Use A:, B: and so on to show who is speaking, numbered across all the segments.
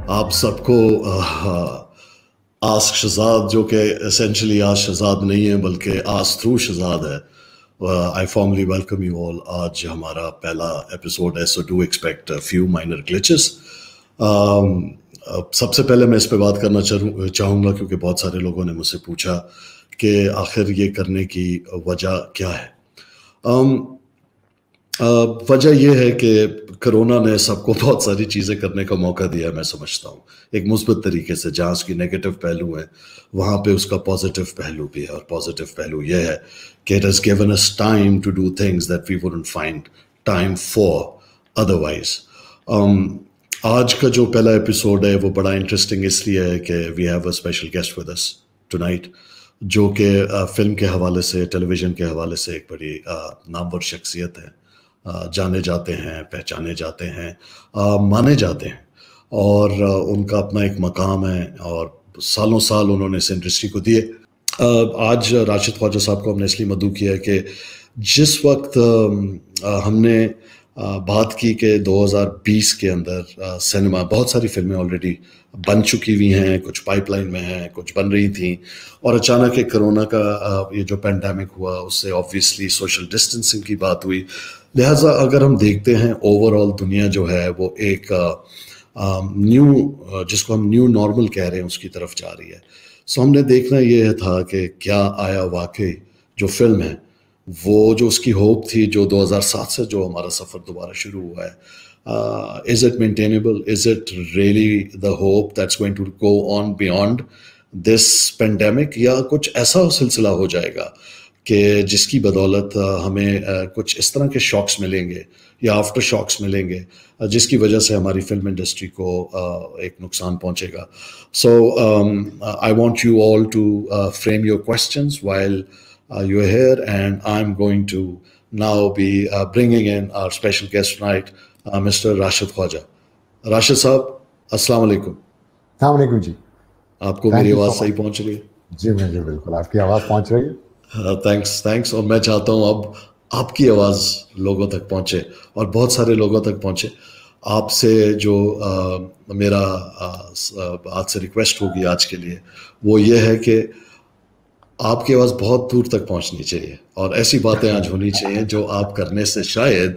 A: आप सबको आस्क शहजाद, जो कि एसेंशली आज शहजाद नहीं है बल्कि आज थ्रू शहजाद है। आई फॉर्मली वेलकम यू ऑल। आज हमारा पहला एपिसोड है, so do expect few minor glitches. सबसे पहले मैं इस पे बात करना चाहूँगा क्योंकि बहुत सारे लोगों ने मुझसे पूछा कि आखिर ये करने की वजह क्या है। वजह यह है कि कोरोना ने सबको बहुत सारी चीज़ें करने का मौका दिया है, मैं समझता हूँ एक मुस्बत तरीके से। जहाँ उसकी नेगेटिव पहलू है वहाँ पे उसका पॉजिटिव पहलू भी है, और पॉजिटिव पहलू यह है कि it has given us time to do things that we wouldn't find time for otherwise. आज का जो पहला एपिसोड है वो बड़ा इंटरेस्टिंग इसलिए है कि we have a special guest with us tonight, जो कि फिल्म के हवाले से, टेलीविज़न के हवाले से एक बड़ी नामवर शख्सियत है। जाने जाते हैं, पहचाने जाते हैं, माने जाते हैं, और उनका अपना एक मकाम है और सालों साल उन्होंने इस इंडस्ट्री को दिए। आज राशिद ख्वाजा साहब को हमने इसलिए मदऊ किया है कि जिस वक्त हमने बात की कि 2020 के अंदर सिनेमा, बहुत सारी फिल्में ऑलरेडी बन चुकी हुई हैं, कुछ पाइपलाइन में हैं, कुछ बन रही थी, और अचानक एक कोरोना का ये जो पैंडेमिक हुआ उससे ऑब्वियसली सोशल डिस्टेंसिंग की बात हुई। लिहाजा अगर हम देखते हैं ओवरऑल दुनिया जो है वो एक जिसको हम न्यू नॉर्मल कह रहे हैं उसकी तरफ जा रही है। सो हमने देखना ये था कि क्या आया वाकई जो फिल्म है, वो जो उसकी होप थी, जो 2007 से जो हमारा सफ़र दोबारा शुरू हुआ है, is it maintainable, is it really the hope that's going to go on beyond this pandemic, या कुछ ऐसा सिलसिला हो जाएगा कि जिसकी बदौलत हमें कुछ इस तरह के शॉक्स मिलेंगे या आफ्टर शॉक्स मिलेंगे जिसकी वजह से हमारी फिल्म इंडस्ट्री को एक नुकसान पहुंचेगा। So I want you all to frame your questions while you are here, and I'm going to now be bringing in our special guest tonight, Mr. Rashid Khwaja. Rashid साहब, अस्सलाम वालेकुम।
B: अस्सलाम वालेकुम जी।
A: आपको मेरी
B: थैंक यू
A: आवाज़
B: सो
A: सही
B: much.
A: पहुंच रही है?
B: जी मुझे बिल्कुल आपकी आवाज़ पहुंच रही है।
A: थैंक्स। और मैं चाहता हूं अब आपकी आवाज़ लोगों तक पहुंचे, और बहुत सारे लोगों तक पहुंचे। आपसे जो मेरा आज से रिक्वेस्ट होगी आज के लिए, वो ये है कि आपकी आवाज़ बहुत दूर तक पहुंचनी चाहिए, और ऐसी बातें आज होनी चाहिए जो आप करने से शायद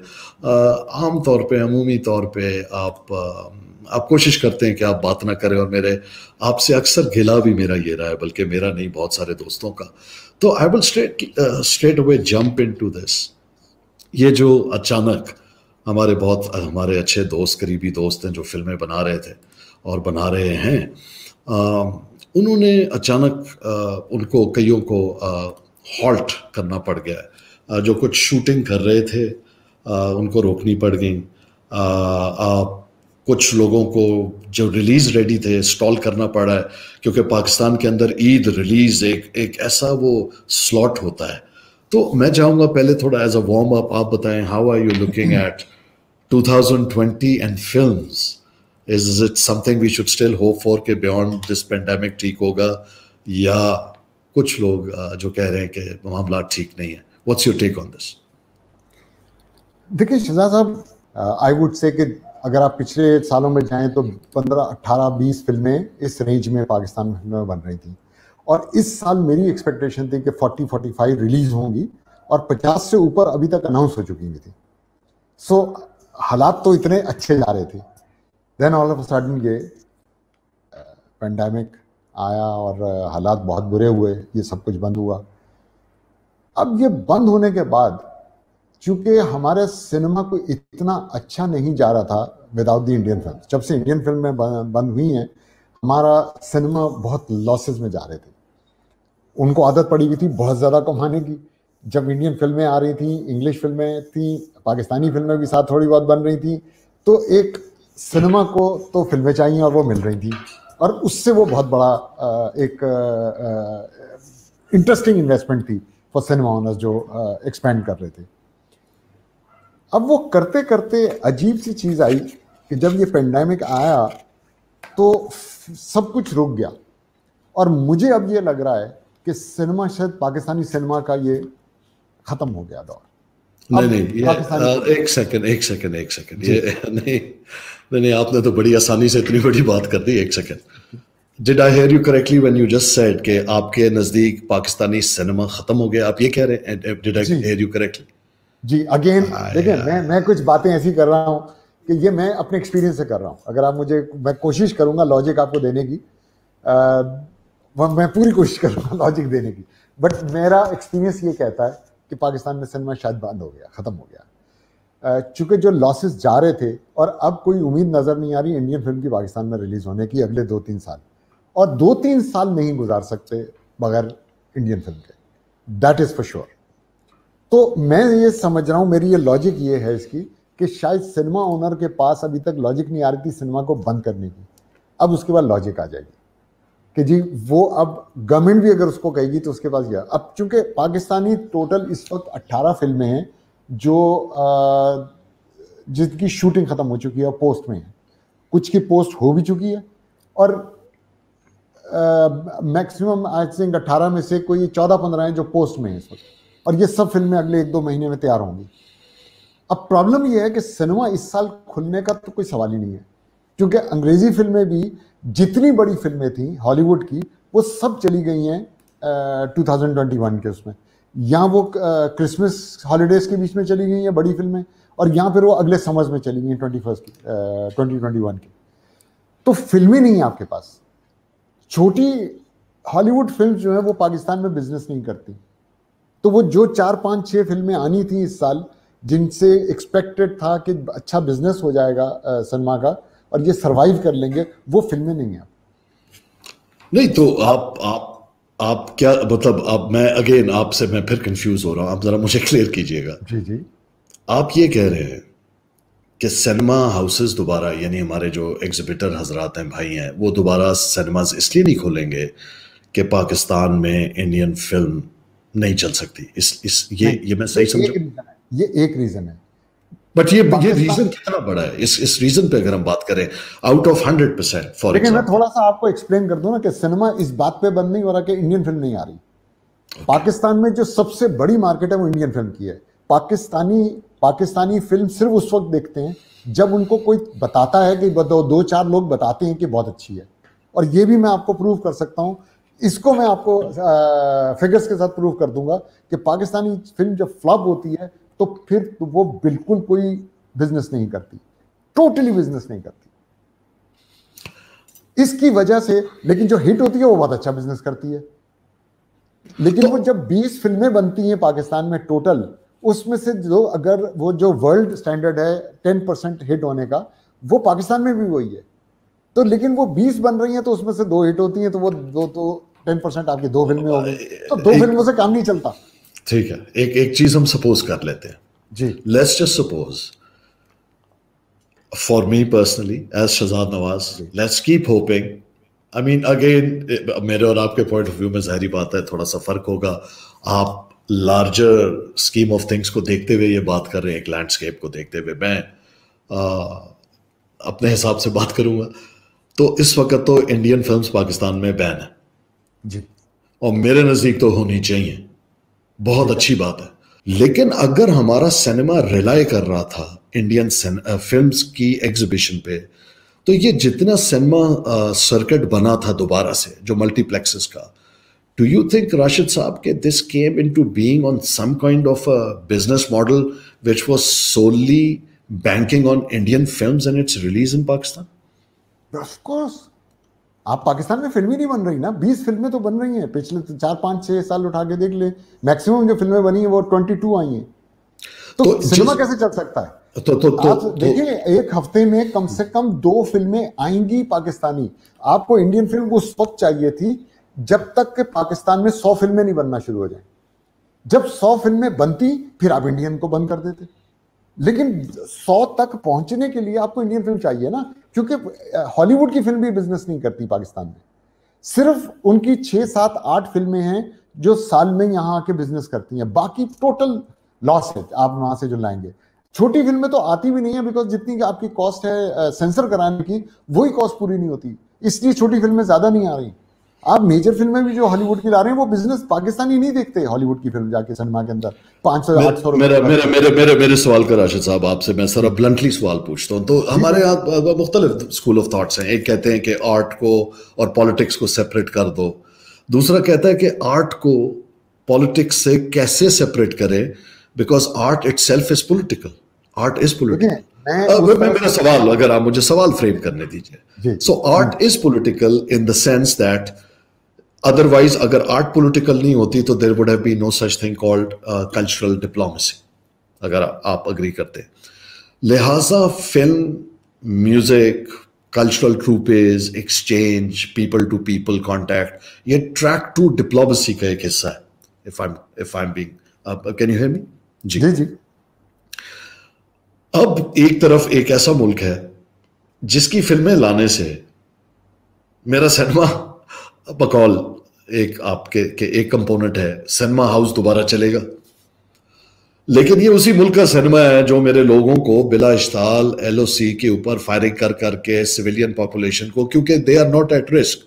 A: आम तौर पे, अमूमी तौर पे आप कोशिश करते हैं कि आप बात ना करें, और मेरे आपसे अक्सर गिला भी मेरा ये रहा है, बल्कि मेरा नहीं, बहुत सारे दोस्तों का। तो I will straight away jump into this. ये जो अचानक हमारे अच्छे दोस्त, करीबी दोस्त हैं जो फिल्में बना रहे थे और बना रहे हैं, उन्होंने अचानक उनको कईयों को हॉल्ट करना पड़ गया है। जो कुछ शूटिंग कर रहे थे उनको रोकनी पड़ गई। कुछ लोगों को जो रिलीज़ रेडी थे स्टॉल करना पड़ा है, क्योंकि पाकिस्तान के अंदर ईद रिलीज़ एक ऐसा वो स्लॉट होता है। तो मैं चाहूँगा पहले थोड़ा एज अ वार्म अप आप बताएं, how are you looking at 2020 and films? Is it something we should still hope for कि beyond this pandemic ठीक होगा, या कुछ लोग जो कह रहे हैं कि मामला ठीक नहीं है? What's your take on this?
B: देखिए शहजाद साहब, आई वुड से कि अगर आप पिछले सालों में जाएं तो 15, 18, 20 फिल्में इस रेंज में पाकिस्तान में फिल्में बन रही थी, और इस साल मेरी एक्सपेक्टेशन थी कि 40-45 रिलीज होंगी और 50 से ऊपर अभी तक अनाउंस हो चुकी थी। सो हालात तो इतने अच्छे जा रहे थे, then all of a sudden ये पेंडेमिक आया और हालात बहुत बुरे हुए, ये सब कुछ बंद हुआ। अब ये बंद होने के बाद चूंकि हमारे सिनेमा को इतना अच्छा नहीं जा रहा था विदाउट द इंडियन फिल्म, जब से इंडियन फिल्में बंद हुई हैं हमारा सिनेमा बहुत लॉसेस में जा रहे थे। उनको आदत पड़ी हुई थी बहुत ज़्यादा कमाने की। जब इंडियन फिल्में आ रही थी, इंग्लिश फिल्में थी, पाकिस्तानी फिल्में भी साथ थोड़ी बहुत बन रही थी, तो एक सिनेमा को तो फिल्में चाहिए और वो मिल रही थी, और उससे वो बहुत बड़ा एक इंटरेस्टिंग इन्वेस्टमेंट थी फॉर सिनेमा ओनर्स जो एक्सपेंड कर रहे थे। अब वो करते करते अजीब सी चीज़ आई कि जब ये पेंडेमिक आया तो सब कुछ रुक गया, और मुझे अब ये लग रहा है कि सिनेमा, शायद पाकिस्तानी सिनेमा का ये ख़त्म हो गया दौर।
A: नहीं
B: अब
A: नहीं, ये
B: पाकिस्तानी
A: एक सेकंड
B: जी
A: ये नहीं नहीं नहीं, आपने तो बड़ी आसानी से इतनी बड़ी बात कर दी। एक second, did I hear you correctly when you just said कि आपके नजदीक पाकिस्तानी सिनेमा खत्म हो गया, आप ये कह रहे हैं? डिड आई
B: जी
A: हेयर यू करेक्टली?
B: जी। अगेन देखिए,
A: आया,
B: मैं कुछ बातें ऐसी कर रहा हूं कि ये मैं अपने एक्सपीरियंस से कर रहा हूं। अगर आप मुझे, मैं कोशिश करूंगा लॉजिक आपको देने की, मैं पूरी कोशिश करूंगा लॉजिक देने की, बट मेरा एक्सपीरियंस ये कहता है कि पाकिस्तान में सिनेमा शायद बंद हो गया, खत्म हो गया। चूंकि जो लॉसेस जा रहे थे, और अब कोई उम्मीद नजर नहीं आ रही इंडियन फिल्म की पाकिस्तान में रिलीज होने की अगले 2-3 साल, और 2-3 साल नहीं गुजार सकते बगैर इंडियन फिल्म के, दैट इज फॉर श्योर। तो मैं ये समझ रहा हूं, मेरी ये लॉजिक ये है इसकी, कि शायद सिनेमा ओनर के पास अभी तक लॉजिक नहीं आ रही थी सिनेमा को बंद करने की, अब उसके बाद लॉजिक आ जाएगी कि जी वो अब गवर्नमेंट भी अगर उसको कहेगी तो उसके पास गया। अब चूंकि पाकिस्तानी टोटल इस वक्त 18 फिल्में हैं जो जिनकी शूटिंग खत्म हो चुकी है और पोस्ट में है, कुछ की पोस्ट हो भी चुकी है, और मैक्सिमम आई थिंक 18 में से कोई 14-15 हैं जो पोस्ट में है इस वक्त, और ये सब फिल्में अगले 1-2 महीने में तैयार होंगी। अब प्रॉब्लम ये है कि सिनेमा इस साल खुलने का तो कोई सवाल ही नहीं है, क्योंकि अंग्रेजी फिल्में भी जितनी बड़ी फिल्में थी हॉलीवुड की वो सब चली गई हैं 2021 के उसमें, या वो क्रिसमस हॉलीडेज के बीच में चली गई हैं बड़ी फिल्में, और यहाँ फिर वो अगले समर्स में चली गई हैं 2021 की। तो फिल्में नहीं है आपके पास। छोटी हॉलीवुड फिल्म जो है वो पाकिस्तान में बिजनेस नहीं करती, तो वो जो 4-5-6 फिल्में आनी थी इस साल, जिनसे एक्सपेक्टेड था कि अच्छा बिजनेस हो जाएगा सिनेमा का और ये सरवाइव कर लेंगे, वो फिल्में नहीं है।
A: नहीं तो आप क्या मतलब, अब मैं अगेन आपसे मैं फिर कंफ्यूज हो रहा हूं, आप जरा मुझे क्लियर कीजिएगा।
B: जी जी।
A: आप ये कह रहे हैं कि सिनेमा हाउसेस दोबारा, यानी हमारे जो एग्जिबिटर हजरात हैं, भाई हैं, वो दोबारा सिनेमाज इसलिए नहीं खोलेंगे कि पाकिस्तान में इंडियन फिल्म नहीं चल सकती? ये मैं सही समझा?
B: ये एक रीजन है,
A: बट ये रीजन कितना बड़ा है? इस रीजन पे अगर हम बात करें आउट ऑफ 100%, फॉर
B: लेकिन मैं
A: एग्जांपल,
B: थोड़ा सा आपको एक्सप्लेन कर दूं ना कि सिनेमा इस बात पे बंद नहीं हो रहा कि इंडियन फिल्म नहीं आ रही। पाकिस्तान में जो सबसे बड़ी मार्केट है वो इंडियन फिल्म की है। पाकिस्तानी फिल्म सिर्फ उस वक्त देखते हैं जब उनको कोई बताता है कि 2-4 लोग बताते हैं कि बहुत अच्छी है, और ये भी मैं आपको प्रूव कर सकता हूं। इसको मैं आपको फिगर्स के साथ प्रूव कर दूंगा कि पाकिस्तानी फिल्म जब फ्लॉप होती है तो फिर तो वो बिल्कुल कोई बिजनेस नहीं करती, टोटली बिजनेस नहीं करती इसकी वजह से। लेकिन जो हिट होती है वो बहुत अच्छा बिजनेस करती है। लेकिन वो जब 20 फिल्में बनती हैं पाकिस्तान में टोटल, उसमें से जो अगर वो जो वर्ल्ड स्टैंडर्ड है 10% हिट होने का, वो पाकिस्तान में भी वही है। तो लेकिन वो 20 बन रही हैं तो उसमें से 2 हिट होती हैं, तो वो 10% आपकी 2 फिल्में हो गई, तो 2 फिल्मों से काम नहीं चलता।
A: ठीक है, एक चीज हम सपोज कर लेते हैं
B: जी।
A: Let's just suppose, for me personally as Shahzad Nawaz, let's keep hoping. I mean again, मेरे और आपके पॉइंट ऑफ व्यू में जाहिर बात है थोड़ा सा फर्क होगा। आप लार्जर स्कीम ऑफ थिंग्स को देखते हुए ये बात कर रहे हैं, एक लैंडस्केप को देखते हुए। मैं अपने हिसाब से बात करूंगा तो इस वक्त तो इंडियन फिल्म्स पाकिस्तान में बैन है
B: जी,
A: और मेरे नज़दीक तो होनी चाहिए, बहुत अच्छी बात है। लेकिन अगर हमारा सिनेमा रिलाई कर रहा था इंडियन फिल्म्स की एग्जीबिशन पे, तो ये जितना सिनेमा सर्किट बना था दोबारा से, जो मल्टीप्लेक्सेस का, डू यू थिंक राशिद साहब के this came into being on some kind of a business model which was solely banking on Indian films and its release in Pakistan?
B: Of course. आप पाकिस्तान में फिल्म ही नहीं बन रही ना, 20 फिल्में तो बन रही हैं पिछले 4-5-6 साल उठा के देख ले, मैक्सिमम जो फिल्में बनी हैं वो 22 आई हैं। तो सिनेमा कैसे चल सकता है? आप देखिए एक हफ्ते में कम से कम 2 फिल्में आएंगी पाकिस्तानी। आपको इंडियन फिल्म उस वक्त चाहिए थी जब तक कि पाकिस्तान में 100 फिल्में नहीं बनना शुरू हो जाए। जब 100 फिल्में बनती फिर आप इंडियन को बंद कर देते। लेकिन 100 तक पहुंचने के लिए आपको इंडियन फिल्म चाहिए ना, क्योंकि हॉलीवुड की फिल्म भी बिजनेस नहीं करती पाकिस्तान में। सिर्फ उनकी 6-7-8 फिल्में हैं जो साल में यहां आके बिजनेस करती हैं, बाकी टोटल लॉस है आप वहां से जो लाएंगे। छोटी फिल्में तो आती भी नहीं है, बिकॉज जितनी आपकी कॉस्ट है सेंसर कराने की, वही कॉस्ट पूरी नहीं होती, इसलिए छोटी फिल्में ज्यादा नहीं आ रही। आप मेजर फिल्में भी जो हॉलीवुड की ला रहे हैं वो बिजनेस पाकिस्तानी नहीं देखते हॉलीवुड की फिल्म जाके सिनेमा के अंदर 500-800
A: मेरा
B: रुपए।
A: मेरा मेरे मेरे मेरे सवाल का राशिद साहब आपसे मैं जरा ब्लंटली सवाल पूछता हूँ। तो
B: जी
A: हमारे यहाँ मुख्तलिफ स्कूल ऑफ थॉट्स हैं। एक कहते हैं कि आर्ट को और पॉलिटिक्स को सेपरेट कर दो, दूसरा कहता है कि आर्ट को पॉलिटिक्स से कैसे सेपरेट करें, because art itself is political, art is
B: देखिए
A: पॉलिटिकल।
B: उस तरह
A: मेरा
B: से
A: सवाल, अगर आप मुझे सवाल फ्रेम करने दीजिए।
B: जी
A: so art is political in the sense that otherwise अगर आर्ट पॉलिटिकल नहीं होती तो there would have been no such thing called cultural diplomacy, अगर आप अग्री करते हैं। लिहाजा film, music, cultural troupes, exchange, people to people contact, ये ट्रैक टू डिप्लोमेसी का एक हिस्सा है। If I am being, can you hear me? जी।
B: जी जी
A: अब एक तरफ एक ऐसा मुल्क है जिसकी फिल्में लाने से मेरा सिनेमा बकौल एक आपके के एक कंपोनेंट है, सिनेमा हाउस दोबारा चलेगा। लेकिन ये उसी मुल्क का सिनेमा है जो मेरे लोगों को बिला इश्ताल एलओसी के ऊपर फायरिंग कर करके सिविलियन पॉपुलेशन को, क्योंकि they are not at risk.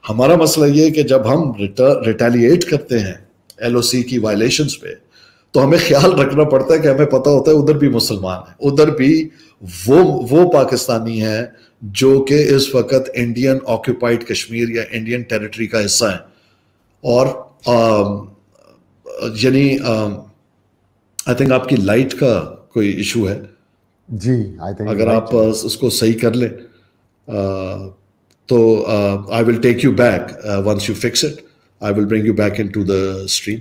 A: हमारा मसला ये है कि जब हम रिटेलिएट करते हैं एलओसी की वायलेशंस पे, तो हमें ख्याल रखना पड़ता है कि हमें पता होता है उधर भी मुसलमान है, उधर भी वो पाकिस्तानी है जो कि इस वक्त इंडियन ऑक्यूपाइड कश्मीर या इंडियन टेरिटरी का हिस्सा है। और यानी आई थिंक आपकी लाइट का कोई इशू है
B: जी, आई थिंक
A: अगर आप उसको सही कर लें तो I will take you back once you fix it, I will bring you back into the stream.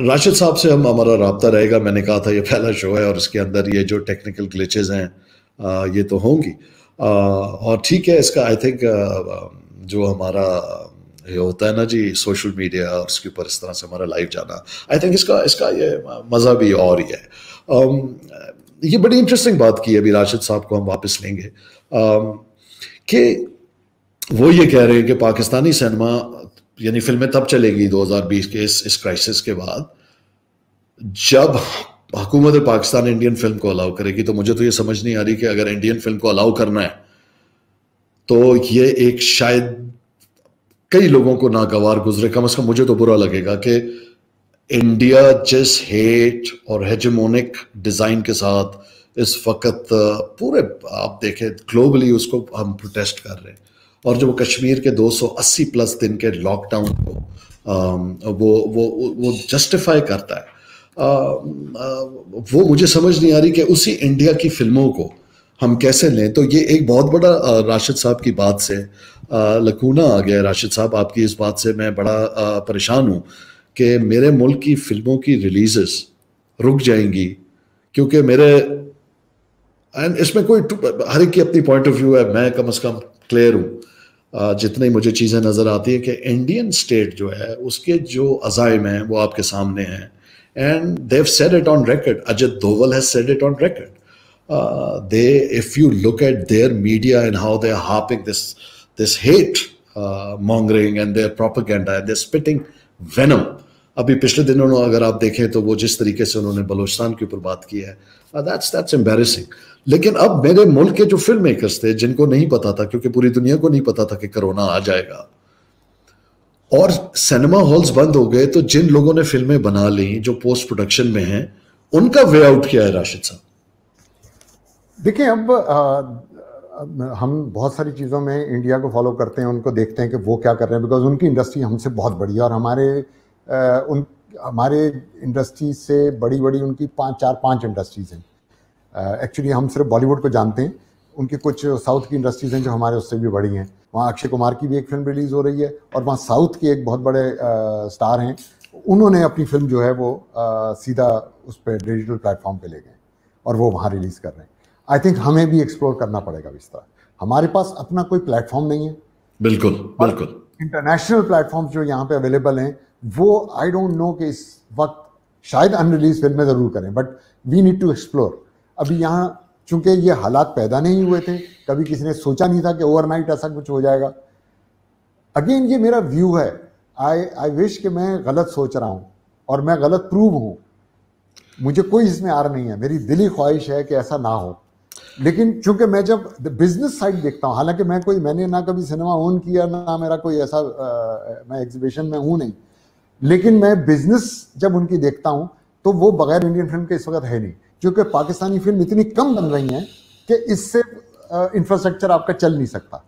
A: Rashid साहब से हमारा राब्ता रहेगा। मैंने कहा था ये पहला शो है और इसके अंदर ये जो टेक्निकल ग्लिचेस हैं ये तो होंगी, और ठीक है। इसका आई थिंक जो हमारा ये होता है ना जी सोशल मीडिया और उसके ऊपर इस तरह से हमारा लाइव जाना, आई थिंक इसका ये मज़ा भी और ही है। ये बड़ी इंटरेस्टिंग बात की है अभी राशिद साहब को हम वापस लेंगे कि वो ये कह रहे हैं कि पाकिस्तानी सिनेमा यानी फिल्में तब चलेगी 2020 के इस क्राइसिस के बाद जब हुकूमत पाकिस्तान इंडियन फिल्म को अलाउ करेगी। तो मुझे तो ये समझ नहीं आ रही कि अगर इंडियन फिल्म को अलाउ करना है तो ये एक शायद कई लोगों को नागवार गुजरे, कम से कम मुझे तो बुरा लगेगा कि इंडिया जिस हेट और हेजेमोनिक डिजाइन के साथ इस वक्त पूरे आप देखें ग्लोबली उसको हम प्रोटेस्ट कर रहे हैं, और जो कश्मीर के 280 प्लस दिन के लॉकडाउन को वो जस्टिफाई करता है, वो मुझे समझ नहीं आ रही कि उसी इंडिया की फिल्मों को हम कैसे लें। तो ये एक बहुत बड़ा राशिद साहब की बात से लकूना आ गया। राशिद साहब आपकी इस बात से मैं बड़ा परेशान हूँ कि मेरे मुल्क की फिल्मों की रिलीजेस रुक जाएंगी क्योंकि मेरे एंड इसमें कोई हर एक की अपनी पॉइंट ऑफ व्यू है। मैं कम से कम क्लियर हूँ जितनी मुझे चीज़ें नज़र आती है कि इंडियन स्टेट जो है उसके जो अज़ाइम हैं वो आपके सामने हैं, and they've said it on record. Ajit Doval has said it on record. If you look at their media and how they are harping this hate mongering and their propaganda and they're spitting venom. अभी पिछले दिनों अगर आप देखें तो वो जिस तरीके से उन्होंने बलोचिस्तान के ऊपर बात की है, that's embarrassing. लेकिन अब मेरे मुल्क के जो फिल्म मेकर्स थे जिनको नहीं पता था, क्योंकि पूरी दुनिया को नहीं पता था कि कोरोना आ जाएगा और सिनेमा हॉल्स बंद हो गए, तो जिन लोगों ने फिल्में बना ली जो पोस्ट प्रोडक्शन में हैं उनका वे आउट क्या है राशिद साहब? देखिए
B: अब हम बहुत सारी चीज़ों में इंडिया को फॉलो करते हैं, उनको देखते हैं कि वो क्या कर रहे हैं, बिकॉज उनकी इंडस्ट्री हमसे बहुत बड़ी है और हमारे इंडस्ट्री से बड़ी उनकी 5 इंडस्ट्रीज़ हैं। एक्चुअली हम सिर्फ बॉलीवुड को जानते हैं, उनकी कुछ साउथ की इंडस्ट्रीज़ हैं जो हमारे उससे भी बड़ी हैं। वहाँ अक्षय कुमार की भी एक फिल्म रिलीज़ हो रही है और वहाँ साउथ के एक बहुत बड़े स्टार हैं, उन्होंने अपनी फिल्म जो है वो सीधा उस पर डिजिटल प्लेटफॉर्म पे ले गए और वो वहाँ रिलीज़ कर रहे हैं। आई थिंक हमें भी एक्सप्लोर करना पड़ेगा इस तरह। हमारे पास अपना कोई प्लेटफॉर्म नहीं है।
A: बिल्कुल बिल्कुल।
B: इंटरनेशनल प्लेटफॉर्म्स जो यहाँ पे अवेलेबल हैं वो आई डोंट नो कि इस वक्त शायद अनरिलीज फिल्में ज़रूर करें, but we need to explore. अभी यहाँ चूंकि ये हालात पैदा नहीं हुए थे, कभी किसी ने सोचा नहीं था कि ओवरनाइट ऐसा कुछ हो जाएगा। अगेन ये मेरा व्यू है, आई विश कि मैं गलत सोच रहा हूँ और मैं गलत प्रूव हूँ, मुझे कोई इसमें आर नहीं है, मेरी दिली ख्वाहिश है कि ऐसा ना हो। लेकिन चूंकि मैं जब बिजनेस साइड देखता हूँ, हालांकि मैंने ना कभी सिनेमा ओन किया, ना मेरा कोई ऐसा मैं एग्जीबिशन में हूँ नहीं, लेकिन मैं बिजनेस जब उनकी देखता हूँ तो वो बगैर इंडियन फिल्म के इस वक्त है नहीं, क्योंकि पाकिस्तानी फिल्म इतनी कम बन रही हैं कि इससे इंफ्रास्ट्रक्चर आपका चल नहीं सकता।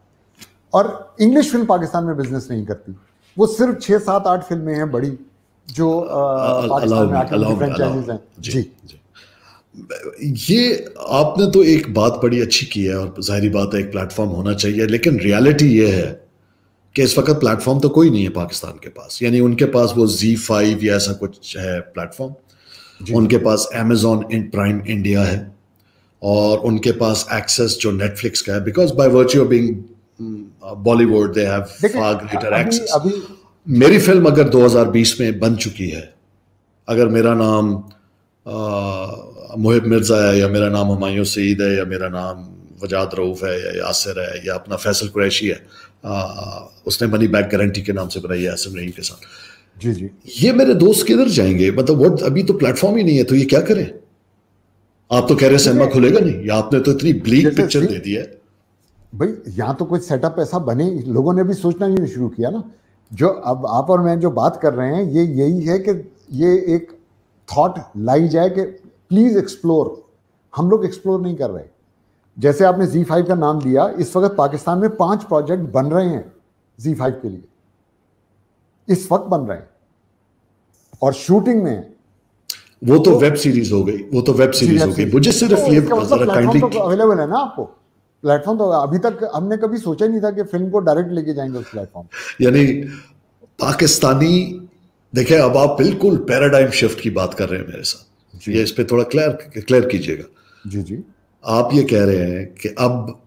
B: और इंग्लिश फिल्म पाकिस्तान में बिजनेस नहीं करती, वो सिर्फ 6, 7, 8 फिल्में हैं बड़ी जो पाकिस्तान में आके फ्रेंचाइजीज हैं। जी,
A: ये आपने तो एक बात बड़ी अच्छी की है, और जाहिर बात है एक प्लेटफॉर्म होना चाहिए, लेकिन रियलिटी ये है कि इस वक्त प्लेटफॉर्म तो कोई नहीं है पाकिस्तान के पास। यानी उनके पास वो Z5 या ऐसा कुछ है प्लेटफॉर्म, उनके पास Amazon प्राइम इंडिया है, और उनके पास एक्सेस जो नेटफ्लिक्स का है, because by virtue of being Bollywood they have far greater access. मेरी फिल्म अगर 2020 में बन चुकी है, अगर मेरा नाम मुहिब मिर्जा है, या मेरा नाम हुमायूं सईद है, या मेरा नाम वजाद रऊफ है, या यासिर है, या अपना फैसल कुरैशी है, उसने मनी बैक गारंटी के नाम से बनाई है आसिम रहीम के साथ।
B: जी जी,
A: ये मेरे दोस्त किधर जाएंगे? मतलब वो अभी तो प्लेटफॉर्म ही नहीं है, तो ये क्या करें? आप तो कह रहे सिनेमा खुलेगा नहीं, या आपने तो इतनी ब्लीक पिक्चर दे दी है।
B: भाई यहाँ तो कोई सेटअप ऐसा बने, लोगों ने भी सोचना ही शुरू किया ना। जो अब आप और मैं जो बात कर रहे हैं, ये यही है कि ये एक थॉट लाई जाए कि प्लीज एक्सप्लोर। हम लोग एक्सप्लोर नहीं कर रहे। जैसे आपने Z5 का नाम दिया, इस वक्त पाकिस्तान में 5 प्रोजेक्ट बन रहे हैं Z5 के लिए, इस वक्त बन रहे हैं और शूटिंग में है।
A: वो तो वेब सीरीज हो गई, वो तो वेब सीरीज हो गई। मुझे सिर्फ ये
B: प्लेटफॉर्म अवेलेबल है ना आपको, प्लेटफॉर्म तो अभी तक हमने कभी सोचा ही नहीं था कि फिल्म को डायरेक्ट लेके जाएंगे उस प्लेटफॉर्म।
A: यानी पाकिस्तानी, देखिए अब आप बिल्कुल पैराडाइम शिफ्ट की बात कर रहे हैं मेरे साथ, ये इस पे थोड़ा क्लियर कीजिएगा। जी जी, आप ये कह रहे हैं कि अब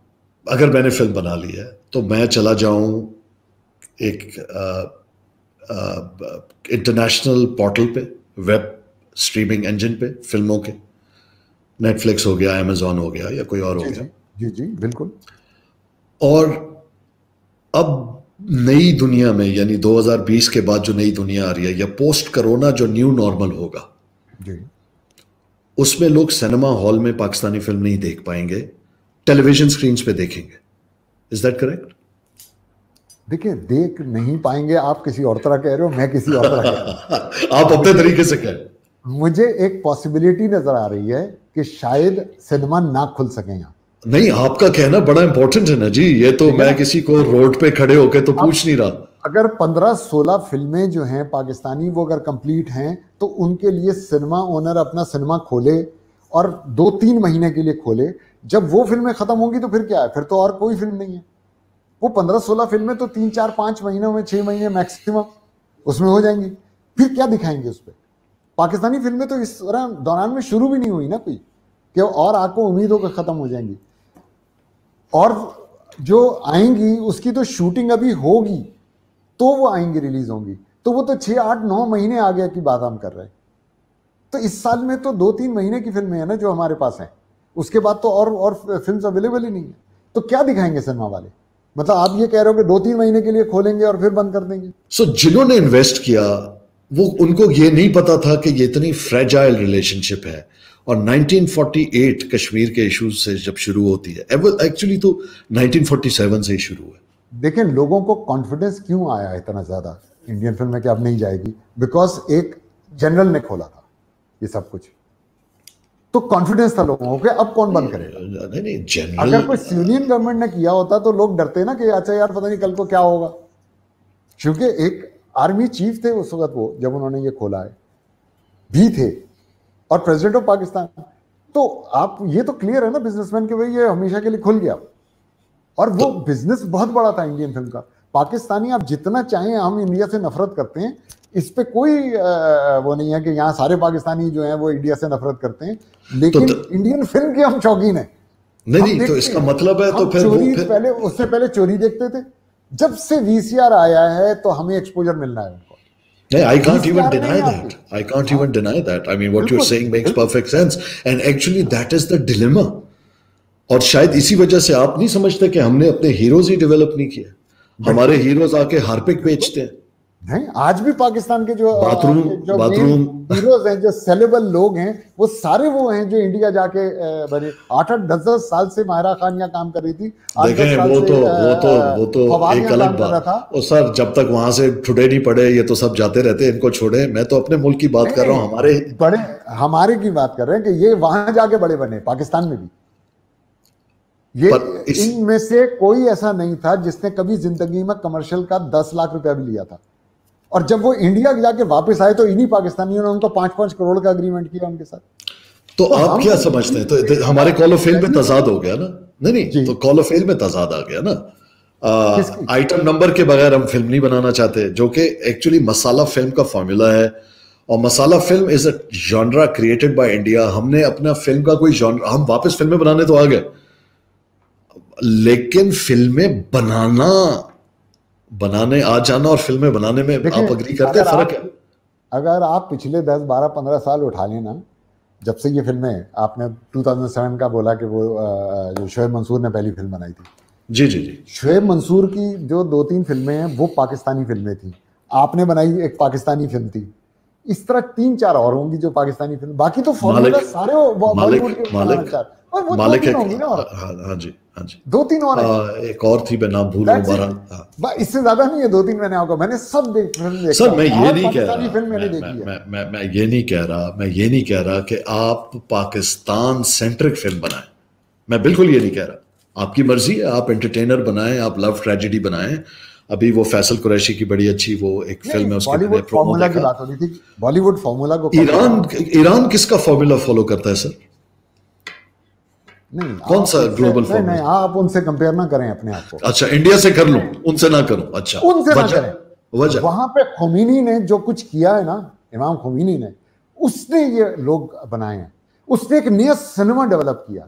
A: अगर मैंने फिल्म बना ली है तो मैं चला जाऊं एक इंटरनेशनल पोर्टल पे, वेब स्ट्रीमिंग इंजन पे फिल्मों के, नेटफ्लिक्स हो गया, अमेजॉन हो गया, या कोई और हो गया।
B: जी जी बिल्कुल।
A: और अब नई दुनिया में, यानी 2020 के बाद जो नई दुनिया आ रही है, या पोस्ट कोरोना जो न्यू नॉर्मल होगा, जी, उसमें लोग सिनेमा हॉल में पाकिस्तानी फिल्म नहीं देख पाएंगे, टेलीविजन स्क्रीन पे देखेंगे। Is that correct?
B: देखिए, देख नहीं पाएंगे आप किसी और तरह कह रहे हो, मैं किसी और तरह कह रहा हूं।
A: आप अपने तरीके से कह रहे।
B: मुझे एक पॉसिबिलिटी नजर आ रही है कि शायद सिनेमा ना खुल सके यहाँ।
A: नहीं, आपका कहना बड़ा इंपॉर्टेंट है ना जी, ये तो मैं किसी को रोड पे खड़े होके तो पूछ नहीं रहा।
B: अगर 15-16 फिल्में जो हैं पाकिस्तानी, वो अगर कंप्लीट हैं, तो उनके लिए सिनेमा ओनर अपना सिनेमा खोले और 2-3 महीने के लिए खोले। जब वो फिल्में खत्म होंगी तो फिर क्या है? फिर तो और कोई फिल्म नहीं है। वो 15-16 फिल्में तो 3-4-5 महीनों में, 6 महीने मैक्सिमम उसमें हो जाएंगी। फिर क्या दिखाएंगे उस पर? पाकिस्तानी फिल्में तो इस दौरान में शुरू भी नहीं हुई ना कोई, कि और आपको उम्मीद हो कि खत्म हो जाएंगी। और जो आएंगी उसकी तो शूटिंग अभी होगी, तो वो आएंगी, रिलीज होंगी, तो वो तो 6-8-9 महीने आगे की बात हम कर रहे हैं। तो इस साल में तो 2-3 महीने की फिल्में हैं ना जो हमारे पास हैं, उसके बाद तो और फिल्म्स अवेलेबल ही नहीं है। तो क्या दिखाएंगे सिनेमा वाले? मतलब आप ये कह रहे हो कि 2-3 महीने के लिए खोलेंगे और फिर बंद कर देंगे।
A: सो जिन्होंने इन्वेस्ट किया, वो उनको ये नहीं पता था कि ये इतनी फ्रेजाइल रिलेशनशिप है। और 1948 कश्मीर के इश्यूज से जब शुरू होती है, एक्चुअली तो 1947 से ही शुरू है।
B: देखें, लोगों को कॉन्फिडेंस क्यों आया इतना ज्यादा इंडियन फिल्म में कि अब नहीं जाएगी? बिकॉज एक जनरल ने खोला था ये सब कुछ, तो कॉन्फिडेंस था लोगों को कि अब कौन बंद करेगा।
A: नहीं, जनरल
B: अगर कोई सिविलियन गवर्नमेंट ने किया होता तो लोग डरते ना कि अच्छा यार पता नहीं कल को क्या होगा। क्योंकि एक आर्मी चीफ थे उस वक्त, वो जब उन्होंने ये खोला है भी थे, और प्रेसिडेंट ऑफ पाकिस्तान। तो आप ये तो क्लियर है ना बिजनेसमैन के, भाई ये हमेशा के लिए खुल गया। और वो बिजनेस बहुत बड़ा था इंडियन फिल्म का। पाकिस्तानी आप जितना चाहें, हम इंडिया से नफरत करते हैं, इस पे कोई वो नहीं है कि यहाँ सारे पाकिस्तानी जो हैं वो इंडिया से नफरत करते हैं, लेकिन इंडियन फिल्म के हम शौकीन हैं।
A: नहीं, तो इसका मतलब है तो फिर
B: चोरी पहले, उससे पहले चोरी देखते थे। जब से VCR आया है तो हमें एक्सपोजर मिलना है उनको।
A: I can't even deny that. I can't even deny that. I mean, what you're saying makes perfect sense. And actually, that is the dilemma. और शायद इसी वजह से आप नहीं समझते कि हमने अपने हीरोज ही डेवलप नहीं किए। हमारे हीरोज आके हार्पिक बेचते हैं।
B: नहीं, आज भी पाकिस्तान के जो
A: बाथरूम
B: हीरोज हैं, जो सेलेबल लोग हैं, वो सारे वो हैं जो इंडिया जाके बने। 8-8 10-10 साल से माहिरा खान यहाँ काम कर रही थी।
A: देखें, वो तो एक अलग बात। और सर, जब तक वहां से छुड़े नहीं पड़े, ये तो सब जाते रहते, इनको छोड़े। मैं तो अपने मुल्क की बात कर रहा हूँ,
B: हमारे की बात कर रहे हैं कि ये वहां जाके बड़े बने, पाकिस्तान में भी। ये इनमें से कोई ऐसा नहीं था जिसने कभी जिंदगी में कमर्शियल का 10 लाख रुपया भी लिया था। और जब वो इंडिया जाके वापस आए तो इन्हीं पाकिस्तानियों ने उनको 5-5 करोड़ का एग्रीमेंट किया उनके साथ।
A: तो आप क्या समझते हैं? तो हमारे कॉल ऑफ फेम में तजाद हो गया ना? नहीं, तो कॉल ऑफ फेम में तजाद आ गया ना। आइटम नंबर के बगैर हम फिल्म नहीं बनाना चाहते, जो कि एक्चुअली मसाला फिल्म का फॉर्मूला है। और masala film is a genre created by India. हमने अपना फिल्म का कोई जॉनरा, हम वापस फिल्में बनाने तो आ गए, लेकिन फिल्में बनाने आ जाना और फिल्में बनाने में आप अग्री करते हैं, फर्क है?
B: अगर आप पिछले 10, 12, 15 साल उठा लेना, जब से ये फिल्में, आपने 2007 का बोला कि वो जो शोएब मंसूर ने पहली फिल्म बनाई थी।
A: जी जी जी।
B: शोएब मंसूर की जो 2-3 फिल्में हैं वो पाकिस्तानी फिल्में थी। आपने बनाई एक पाकिस्तानी फिल्म थी। इस तरह 3-4 और होंगी जो पाकिस्तानी फिल्म। बाकी तो फॉर्मूला सारे बॉलीवुड के
A: मालिक है। हाँ जी, हाँ जी।
B: 2-3 और
A: एक और थी, मैं नाम भूल रहा।
B: इससे ज्यादा नहीं है, 2-3 मैंने सब देखा।
A: सर, मैं ये नहीं कह रहा,
B: मैं
A: ये नहीं कह रहा कि आप पाकिस्तान सेंट्रिक फिल्म बनाएं। मैं बिल्कुल ये नहीं कह रहा। आपकी मर्जी है, आप एंटरटेनर बनाएं, आप लव ट्रेजेडी बनाएं। अभी वो फैसल कुरैशी की बड़ी अच्छी वो एक फिल्म है, उसके
B: बॉलीवुड फॉर्मूला की बात हो रही थी। बॉलीवुड फॉर्मूला को
A: ईरान किसका फॉर्मूला फॉलो करता है सर?
B: नहीं,
A: कौन सा ग्लोबल फॉर्मूला?
B: नहीं, आप उनसे कंपेयर ना करें अपने आप को।
A: अच्छा, इंडिया से कर लूं, उनसे ना करूं? अच्छा,
B: उनसे ना करें। वजह वहां पे खोमीनी ने जो कुछ किया है ना, इमाम खोमीनी ने, उसने ये लोग बनाए हैं। उसने एक नया सिनेमा डेवलप किया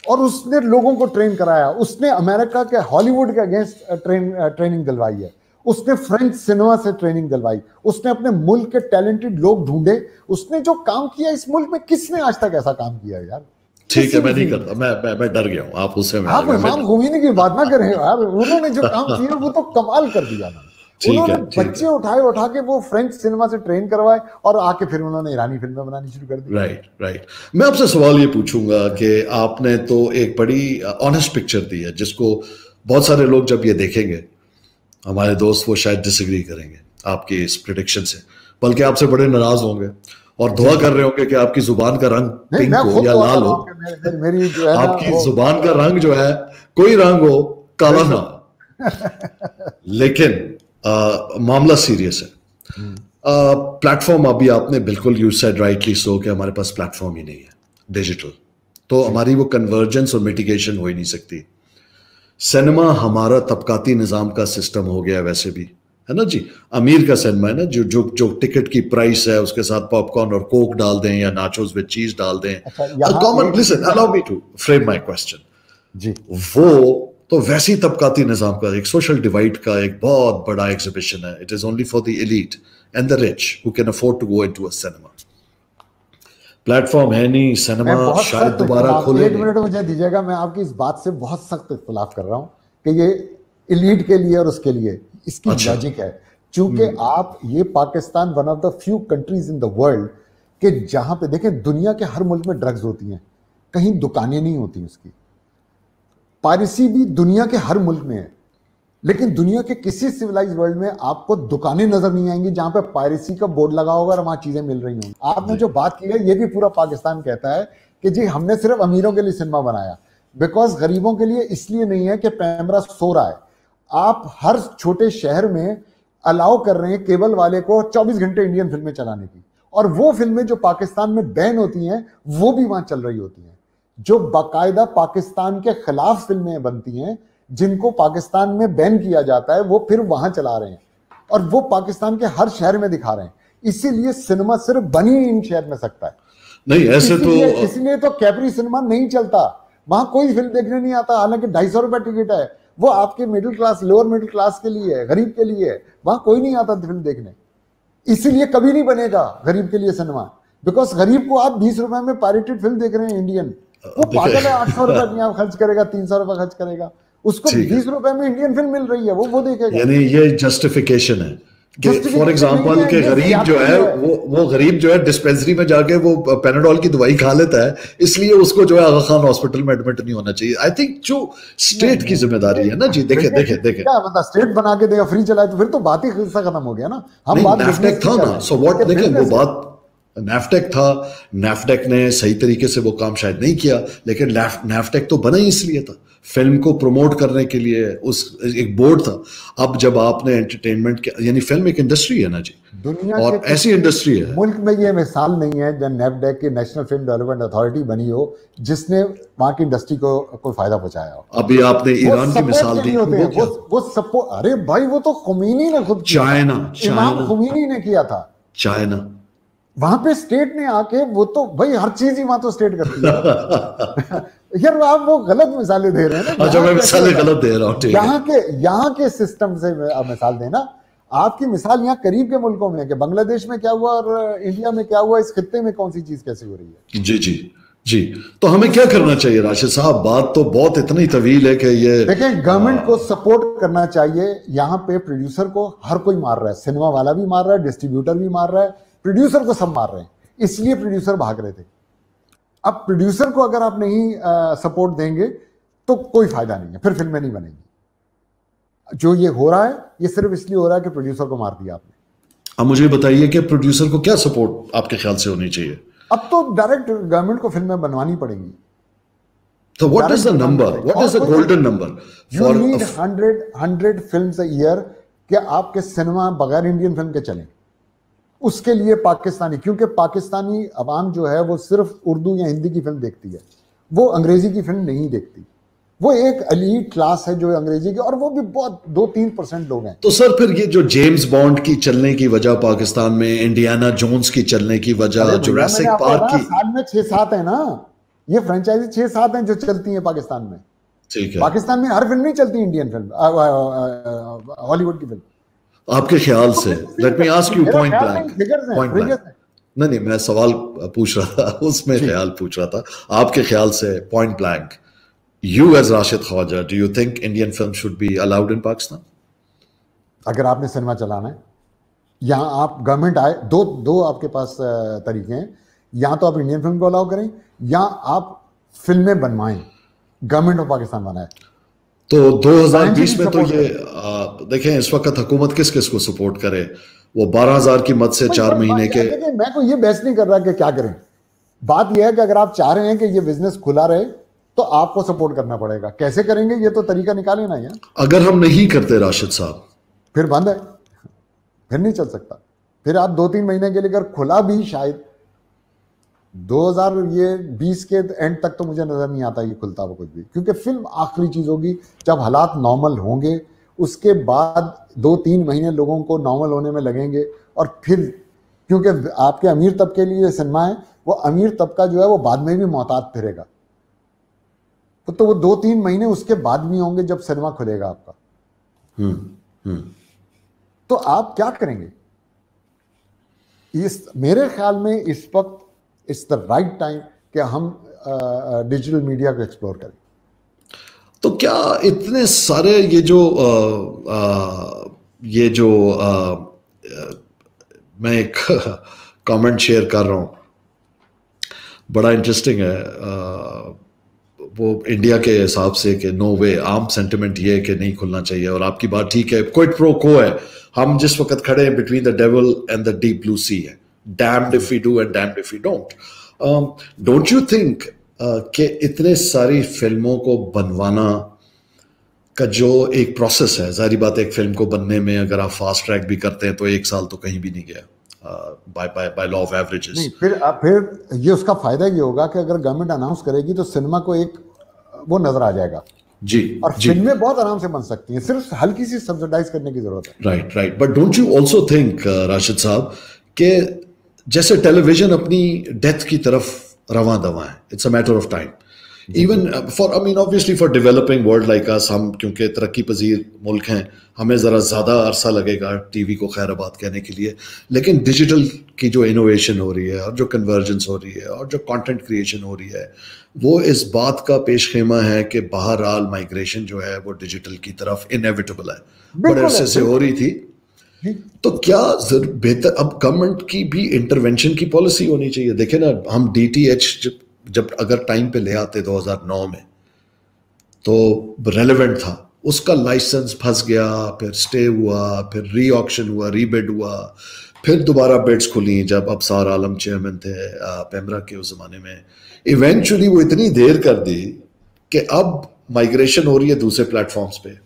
B: और उसने लोगों को ट्रेन कराया। उसने अमेरिका के हॉलीवुड के अगेंस्ट ट्रेनिंग दिलवाई है। उसने फ्रेंच सिनेमा से ट्रेनिंग दिलवाई। उसने अपने मुल्क के टैलेंटेड लोग ढूंढे। उसने जो काम किया इस मुल्क में, किसने आज तक ऐसा काम किया यार?
A: ठीक है, मैं नहीं करता। मैं डर गया हूं आप उससे।
B: आप इमाम खोमीनी की बात ना करें यार। उन्होंने जो काम किया वो तो कमाल कर दिया ना। उन्होंने बच्चे उठा के वो फ्रेंच सिनेमा से ट्रेन करवाए और आके फिर उन्होंने ईरानी फिल्में बनानी शुरू कर दी।
A: राइट। मैं आपसे सवाल ये पूछूंगा कि आपने तो एक बड़ी ऑनेस्ट पिक्चर दी है, जिसको बहुत सारे लोग जब ये देखेंगे, हमारे दोस्त, वो शायद डिसएग्री करेंगे आपकी इस प्रेडिक्शन से, बल्कि आपसे बड़े नाराज होंगे और दुआ कर रहे होंगे कि आपकी जुबान का रंग पिंक हो या लाल हो।
B: मेरी जो है
A: आपकी जुबान का रंग जो है, कोई रंग हो, काला ना हो। लेकिन मामला सीरियस है। प्लेटफॉर्म, अभी आपने बिल्कुल यू सेड राइटली सो कि हमारे पास प्लेटफॉर्म ही नहीं है डिजिटल, तो हमारी वो कन्वर्जेंस और मिटिगेशन हो ही नहीं सकती। सिनेमा हमारा तबकाती निज़ाम का सिस्टम हो गया वैसे भी, है ना जी। अमीर का सिनेमा है ना, जो टिकट की प्राइस है उसके साथ पॉपकॉर्न और कोक डाल दें या नाचोस विद चीज डाल दें। Come on, listen, allow me to frame my question जी। वो तो वैसी तबकाती निज़ाम का एक सोशल डिवाइड का एक बहुत बड़ा एग्जिबिशन है। It is only for the elite and the rich who can afford to go into a cinema. Platform है नहीं, सिनेमा शायद दोबारा खोले।
B: 1 मिनट मुझे दीजिएगा, मैं आपकी इस बात से बहुत सख्त इख्तिलाफ कर रहा हूं कि ये एलीट के लिए और उसके लिए इसकी लॉजिक है। क्योंकि आप, ये Pakistan one of the few countries in the world के जहां पे देखें, दुनिया के हर मुल्क में ड्रग्स होती हैं, कहीं दुकानें नहीं होती उसकी। पायरेसी भी दुनिया के हर मुल्क में है, लेकिन दुनिया के किसी सिविलाइज्ड वर्ल्ड में आपको दुकानें नजर नहीं आएंगी जहां पे पायरेसी का बोर्ड लगा होगा और वहां चीजें मिल रही होंगी। आपने जो बात की है, ये भी पूरा पाकिस्तान कहता है कि जी हमने सिर्फ अमीरों के लिए सिनेमा बनाया, बिकॉज गरीबों के लिए इसलिए नहीं है कि पैमरा सो रहा है। आप हर छोटे शहर में अलाउ कर रहे हैं केबल वाले को 24 घंटे इंडियन फिल्में चलाने की, और वो फिल्में जो पाकिस्तान में बैन होती हैं वो भी वहां चल रही होती हैं। जो बाकायदा पाकिस्तान के खिलाफ फिल्में बनती हैं, जिनको पाकिस्तान में बैन किया जाता है, वो फिर वहां चला रहे हैं और वो पाकिस्तान के हर शहर में दिखा रहे हैं। इसीलिए सिनेमा सिर्फ बनी इन शहर में सकता है।
A: नहीं, ऐसे तो
B: इसलिए तो कैपरी सिनेमा नहीं चलता, वहां कोई फिल्म देखने नहीं आता। हालांकि 250 रुपए टिकट है, वो आपके middle class, lower middle class के लिए है, गरीब के लिए है। वहां कोई नहीं आता फिल्म देखने, इसीलिए कभी नहीं बनेगा गरीब के लिए सिनेमा। बिकॉज गरीब को आप 20 रुपए में पायरेटेड फिल्म देख रहे हैं इंडियन, वो पागल है। 800 रुपए खर्च करेगा, 300 रुपए खर्च करेगा, उसको 20 रुपए में इंडियन फिल्म मिल रही है, वो देखेगा।
A: यानी ये जस्टिफिकेशन है फॉर एग्जांपल के गरीब जो है वो गरीब जो है डिस्पेंसरी में जाके वो पैनाडोल की दवाई खा लेता है, इसलिए उसको जो है आगा खान हॉस्पिटल में एडमिट नहीं होना चाहिए। आई थिंक जो स्टेट की जिम्मेदारी है ना जी, देखे
B: क्या मतलब स्टेट बना के देगा, फ्री चलाए, तो फिर तो बात ही खत्म हो गया ना। हम बात
A: नैफटेक था ना, सो व्हाट, देखिए वो बात नैफटेक था, नैफटेक ने सही तरीके से वो काम शायद नहीं किया, लेकिन नैफटेक तो बना ही इसलिए था, फिल्म को प्रमोट करने के लिए, उस एक बोर्ड था। अब जब आपने एंटरटेनमेंट के, यानी फिल्म एक इंडस्ट्री है ना जी,
B: दुनिया
A: और ऐसी इंडस्ट्री है,
B: मुल्क में ये मिसाल नहीं है जब नैफडेक की नेशनल फिल्म डेवलपमेंट अथॉरिटी बनी हो जिसने वहां की इंडस्ट्री को कोई फायदा पहुंचाया हो।
A: अभी आपने ईरान की मिसाल दी,
B: वो सपोर्ट, अरे भाई वो तो खुमैनी ने खुद,
A: चाइना,
B: इमाम खुमैनी ने किया था,
A: चाइना,
B: वहां पे स्टेट ने आके, वो तो भाई हर चीज ही वहां तो स्टेट करती है। यार आप वो गलत मिसालें दे रहे हैं ना।
A: अच्छा, मैं मिसालें गलत दे रहा हूँ।
B: यहाँ के सिस्टम से मिसाल देना। आपकी मिसाल यहाँ करीब के मुल्कों में है कि बांग्लादेश में क्या हुआ और इंडिया में क्या हुआ, इस खित्ते में कौन सी चीज कैसे हो रही है।
A: जी जी जी, तो हमें क्या करना चाहिए राशिद साहब? बात तो बहुत इतनी तवील है कि ये
B: देखें, गवर्नमेंट को सपोर्ट करना चाहिए। यहाँ पे प्रोड्यूसर को हर कोई मार रहा है, सिनेमा वाला भी मार रहा है, डिस्ट्रीब्यूटर भी मार रहा है, प्रोड्यूसर को सब मार रहे हैं, इसलिए प्रोड्यूसर भाग रहे थे। अब प्रोड्यूसर को अगर आप नहीं सपोर्ट देंगे तो कोई फायदा नहीं है, फिर फिल्में नहीं बनेगी। जो ये हो रहा है ये सिर्फ इसलिए हो रहा है कि प्रोड्यूसर को मार दिया आपने।
A: अब मुझे बताइए कि प्रोड्यूसर को क्या सपोर्ट आपके ख्याल से होनी चाहिए?
B: अब तो डायरेक्ट गवर्नमेंट को फिल्में बनवानी पड़ेंगी।
A: तो what is the number, what is the golden number?
B: You need 100 films a year कि आपके सिनेमा बगैर इंडियन फिल्म के चलें। उसके लिए पाकिस्तानी, क्योंकि पाकिस्तानी अवाम जो है वो सिर्फ उर्दू या हिंदी की फिल्म देखती है, वो अंग्रेजी की फिल्म नहीं देखती। वो एक एलीट क्लास है जो अंग्रेजी की, और वो भी बहुत 2-3% लोग हैं।
A: तो सर फिर ये जो जेम्स बॉन्ड की चलने की वजह पाकिस्तान में, इंडियाना जोन्स की चलने की वजह, जुरासिक पार्क की,
B: साल में 6-7 है ना, ये फ्रेंचाइजी 6-7 हैं जो चलती हैं पाकिस्तान में। ठीक है, पाकिस्तान में हर फिल्म नहीं चलती इंडियन फिल्म, हॉलीवुड की फिल्म।
A: आपके ख्याल से, let me ask you point blank, नहीं मैं सवाल पूछ रहा था, उसमें ख्याल पूछ रहा था, आपके ख्याल से point blank, you as Rashid Khwaja, do you think Indian film should be allowed in Pakistan?
B: अगर आपने सिनेमा चलाना है, यहाँ आप गवर्नमेंट आए, दो आपके पास तरीके हैं, या तो आप इंडियन फिल्म को अलाउ करें या आप फिल्में बनवाएं, गवर्नमेंट ऑफ पाकिस्तान बनाए।
A: तो 2020 में तो ये देखें इस वक्त हुकूमत किस किस को सपोर्ट करे, वो 12,000 की मद से 4 महीने के।
B: मैं कोई ये बहस नहीं कर रहा कि क्या करें, बात यह है कि अगर आप चाह रहे हैं कि ये बिजनेस खुला रहे तो आपको सपोर्ट करना पड़ेगा। कैसे करेंगे ये तो तरीका निकाले ना यार। अगर
A: हम नहीं करते राशिद साहब,
B: फिर बंद है, फिर नहीं चल सकता। फिर आप 2-3 महीने के लिए अगर खुला भी, शायद 2020 के एंड तक तो मुझे नजर नहीं आता ये खुलता वो कुछ भी, क्योंकि फिल्म आखिरी चीज होगी जब हालात नॉर्मल होंगे, उसके बाद 2-3 महीने लोगों को नॉर्मल होने में लगेंगे, और फिर क्योंकि आपके अमीर तबके के लिए सिनेमा है, वो अमीर तबका जो है वो बाद में भी मोहतात फिरेगा, तो वो 2-3 महीने उसके बाद भी होंगे जब सिनेमा खुलेगा आपका। तो आप क्या करेंगे? मेरे ख्याल में इस वक्त इट्स द राइट टाइम कि हम डिजिटल मीडिया को एक्सप्लोर करें।
A: तो क्या इतने सारे ये जो मैं एक कमेंट शेयर कर रहा हूं, बड़ा इंटरेस्टिंग है, वो इंडिया के हिसाब से कि नो वे, आम सेंटिमेंट ये है कि नहीं खुलना चाहिए, और आपकी बात ठीक है, क्विड प्रो को है, हम जिस वक्त खड़े हैं between the devil and the deep blue sea है, damned if we do and damned if we don't you think कि इतने सारी फिल्मों को बनवाना का जो एक प्रोसेस है, जाहिर बात है एक फिल्म को बनने में अगर आप फास्ट ट्रैक भी करते हैं तो 1 साल तो कहीं भी नहीं गया by law of averages।
B: नहीं, फिर ये उसका फायदा ये होगा कि अगर गवर्नमेंट अनाउंस करेगी तो सिनेमा को एक वो नजर आ जाएगा
A: जी,
B: और फिल्में बहुत आराम से बन सकती हैं, सिर्फ हल्की सी सब्सिडाइज करने की जरूरत है।
A: Right, but don't you also think Rashid साहब कि जैसे टेलीविजन अपनी डेथ की तरफ रवां दवा है, it's a matter of time, even for I mean obviously for developing world like us, हम क्योंकि तरक्की पजीर मुल्क हैं, हमें ज़रा ज़्यादा अरसा लगेगा टीवी को खैराबाद कहने के लिए, लेकिन डिजिटल की जो इनोवेशन हो रही है और जो कन्वर्जेंस हो रही है और जो कंटेंट क्रिएशन हो रही है, वो इस बात का पेश खेमा है कि बहरहाल माइग्रेशन जो है वो डिजिटल की तरफ इनएविटेबल है, बड़े अरसे से हो रही थी, तो क्या बेहतर अब गवर्नमेंट की भी इंटरवेंशन की पॉलिसी होनी चाहिए। देखे ना, हम डीटीएच जब अगर टाइम पे ले आते 2009 में तो रेलेवेंट था, उसका लाइसेंस फंस गया, फिर स्टे हुआ, फिर री ऑक्शन हुआ, रीबिड हुआ, फिर दोबारा बिड्स खुली जब अबसार आलम चेयरमैन थे पेमरा के उस जमाने में। इवेंचुअली वो इतनी देर कर दी कि अब माइग्रेशन हो रही है दूसरे प्लेटफॉर्म्स पे।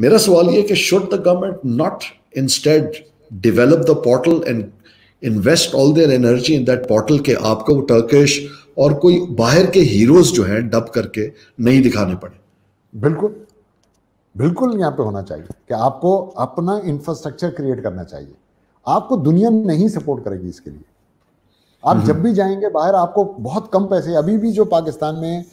A: मेरा सवाल ये कि should the government not instead develop the portal and invest all their energy in that portal के आपको टर्किश और कोई बाहर के हीरोज जो हैं डब करके नहीं दिखाने पड़े।
B: बिल्कुल बिल्कुल यहाँ पे होना चाहिए कि आपको अपना इंफ्रास्ट्रक्चर क्रिएट करना चाहिए। आपको दुनिया नहीं सपोर्ट करेगी इसके लिए। आप जब भी जाएंगे बाहर आपको बहुत कम पैसे, अभी भी जो पाकिस्तान में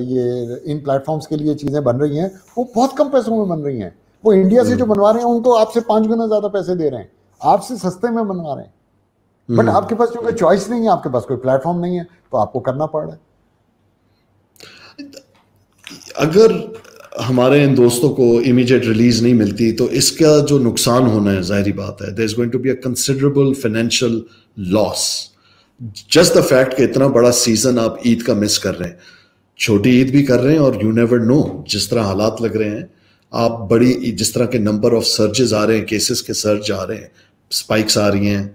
B: ये इन प्लेटफॉर्म्स के लिए चीज़ें बन रही हैं वो बहुत कम पैसों में बन रही हैं। वो इंडिया से जो बनवा रहे हैं उनको आपसे 5 गुना ज़्यादा पैसे दे रहे हैं, आपसे सस्ते में बनवा रहे हैं। बट आपके पास क्योंकि चॉइस नहीं है, आपके पास कोई प्लेटफॉर्म नहीं है, तो आपको करना पड़ रहा है।
A: अगर हमारे इन दोस्तों को इमीडिएट रिलीज नहीं मिलती तो इसका जो नुकसान होना है जाहिर बात है, there is going to be a considerable financial loss. Just the fact कि इतना बड़ा सीजन आप ईद का मिस कर रहे हैं, छोटी ईद भी कर रहे हैं, और यू नेवर नो जिस तरह हालात लग रहे हैं, आप बड़ी जिस तरह के नंबर ऑफ सर्जेस आ रहे हैं, केसेस के सर्ज आ रहे हैं, स्पाइक्स आ रही हैं,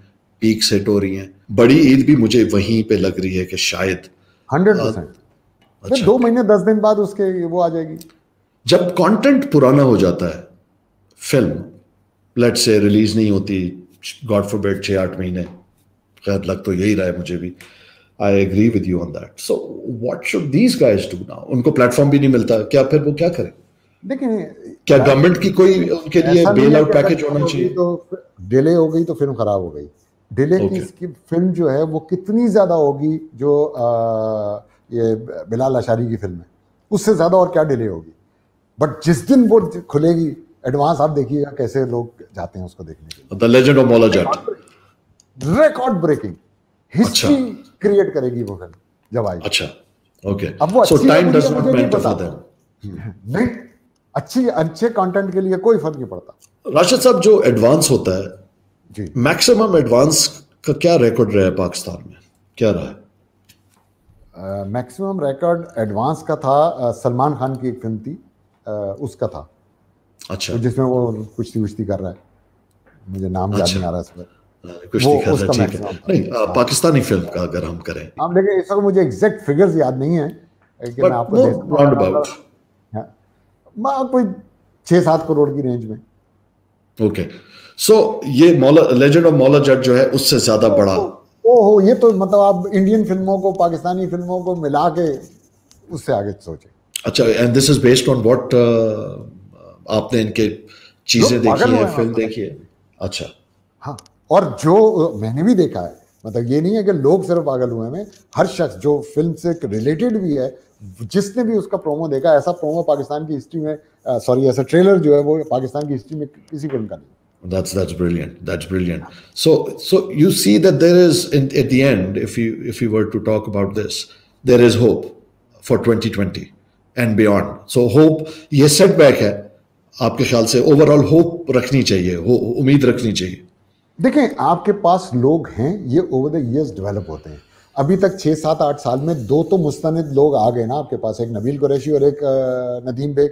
A: पीक्स हिट हो रही हैं, बड़ी ईद भी मुझे वहीं पे लग रही है कि शायद
B: 100%। अच्छा, 2 महीने 10 दिन बाद उसके वो आ जाएगी।
A: जब कंटेंट पुराना हो जाता है, फिल्म लेट्स से रिलीज नहीं होती, गॉड फॉरबिड 6-8 महीने, खैर लग तो यही रहा है मुझे भी, I agree with you on that. So what should these guys do now? उनको प्लेटफॉर्म भी नहीं मिलता, क्या फिर वो क्या करें?
B: देखिए,
A: क्या गवर्नमेंट की कोई उनके लिए बेल आउट पैकेज होना चाहिए?
B: तो डिले हो गई तो फिल्म खराब हो गई। डिले की इसकी फिल्म जो है वो कितनी ज्यादा होगी, जो ये बिलाल अशारी की फिल्म है, उससे ज्यादा और क्या डिले होगी। बट जिस दिन वो खुलेगी एडवांस, आप देखिएगा कैसे लोग जाते हैं उसको देखने के लिए।
A: The legend of Maula Jatt
B: record breaking history create करेगी वो फिल्म जब आएगी।
A: अच्छा, ओके।
B: अब वो
A: सो time does not matter for them.
B: नहीं, अच्छे कंटेंट के लिए कोई फर्क नहीं पड़ता।
A: राशिद साहब, जो एडवांस होता है
B: जी,
A: मैक्सिमम एडवांस का क्या रिकॉर्ड रहा है पाकिस्तान में, क्या रहा है?
B: मैक्सिमम रिकॉर्ड एडवांस का था, सलमान खान की एक फिल्म थी, उसका था।
A: अच्छा,
B: तो जिसमें वो कुश्ती वुश्ती कर रहा है, मुझे नाम याद नहीं आ रहा इसमें।
A: कुश्ती कर रहा है, ठीक है। नहीं, पाकिस्तिल फिल्म का अगर हम करें,
B: आप देखिए, इस वक्त मुझे एग्जैक्ट फिगर्स याद नहीं है, लेकिन मैं आपको
A: राउंड अबाउट
B: कोई 6-7 करोड़ की रेंज में।
A: ओके, सो ये लेजेंड ऑफ मौला जट जो है उससे ज्यादा बड़ा।
B: ओहो, ये तो मतलब आप इंडियन फिल्मों को पाकिस्तानी फिल्मों को मिला के उससे आगे सोचे।
A: अच्छा, and this is based on what? आपने इनके चीजें देखी है, फिल्म देखी है? अच्छा,
B: हाँ, और जो मैंने भी देखा है, मतलब ये नहीं है कि लोग सिर्फ पागल हुए हैं, हर शख्स जो फिल्म से रिलेटेड भी है, जिसने भी उसका प्रोमो देखा, ऐसा प्रोमो पाकिस्तान की हिस्ट्री में, सॉरी, ऐसा ट्रेलर जो है वो पाकिस्तान की हिस्ट्री में किसी फिल्म का नहीं।
A: That's brilliant. That's brilliant. So you see that there is at the end, if you were to talk about this, there is hope for 2020 and beyond. So hope, ये setback है आपके ख्याल से, overall hope रखनी चाहिए, उम्मीद रखनी चाहिए।
B: देखें, आपके पास लोग हैं, ये ओवर द इयर्स डेवलप होते हैं। अभी तक 6-7-8 साल में 2 तो मुस्तनिद लोग आ गए ना आपके पास, एक नबील कुरैशी और एक नदीम बेग,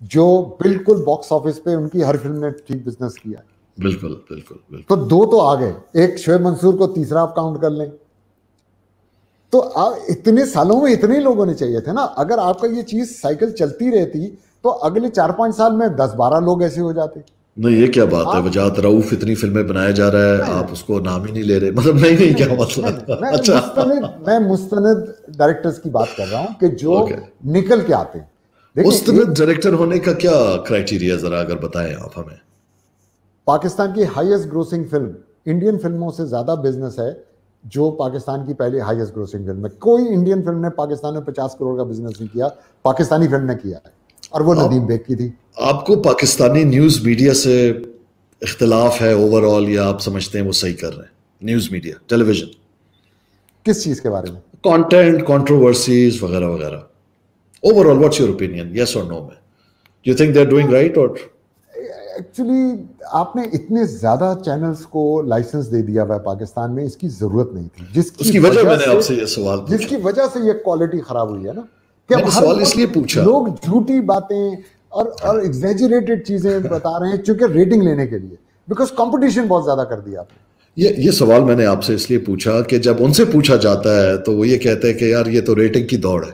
B: जो बिल्कुल बॉक्स ऑफिस पे उनकी हर फिल्म ने ठीक बिजनेस किया है।
A: बिल्कुल बिल्कुल बिल्कुल।
B: तो 2 तो आ गए, एक शोएब मंसूर को तीसरा आप काउंट कर लें, तो इतने सालों में इतने लोग होने चाहिए थे ना। अगर आपका ये चीज साइकिल चलती रहती तो अगले 4-5 साल में 10-12 लोग ऐसे हो जाते।
A: नहीं, ये क्या बात है, वजाहत रऊफ इतनी फिल्में बनाया जा रहा है, आप उसको नाम ही नहीं ले रहे, मतलब नहीं क्या मतलब? अच्छा,
B: मैं मुस्तनिद डायरेक्टर्स की बात कर रहा हूँ कि जो निकल के आते हैं।
A: मुस्तनिद डायरेक्टर होने का क्या क्राइटेरिया, जरा अगर बताएं आप हमें।
B: पाकिस्तान की हाईएस्ट ग्रोसिंग फिल्म, इंडियन फिल्मों से ज्यादा बिजनेस है जो पाकिस्तान की पहली हाईएस्ट ग्रोसिंग फिल्म है। कोई इंडियन फिल्म ने पाकिस्तान में 50 करोड़ का बिजनेस नहीं किया, पाकिस्तानी फिल्म ने किया है, और वो नदीम बेग की थी। आपको
A: पाकिस्तानी न्यूज मीडिया से इख्तिलाफ है ओवरऑल, या आप समझते हैं वो सही कर रहे हैं? न्यूज मीडिया, टेलीविजन,
B: किस चीज के बारे में?
A: कंटेंट, कंट्रोवर्सीज वगैरह वगैरह। Overall what's your opinion, yes और नो में? Do you think they are doing right? और
B: एक्चुअली आपने इतने ज्यादा चैनल्स को लाइसेंस दे दिया हुआ है पाकिस्तान में, इसकी जरूरत नहीं थी,
A: उसकी वजह मैंने आपसे ये सवाल पूछा,
B: जिसकी वजह से ये क्वालिटी खराब हुई है ना, कि
A: मैंने सवाल इसलिए पूछा,
B: लोग झूठी बातें और एग्जैजरेटेड चीजें बता रहे हैं क्योंकि रेटिंग लेने के लिए, बिकॉज कंपटीशन बहुत ज्यादा कर दिया आपने।
A: ये सवाल मैंने आपसे इसलिए पूछा कि जब उनसे पूछा जाता है तो वो ये कहते हैं कि यार ये तो रेटिंग की दौड़ है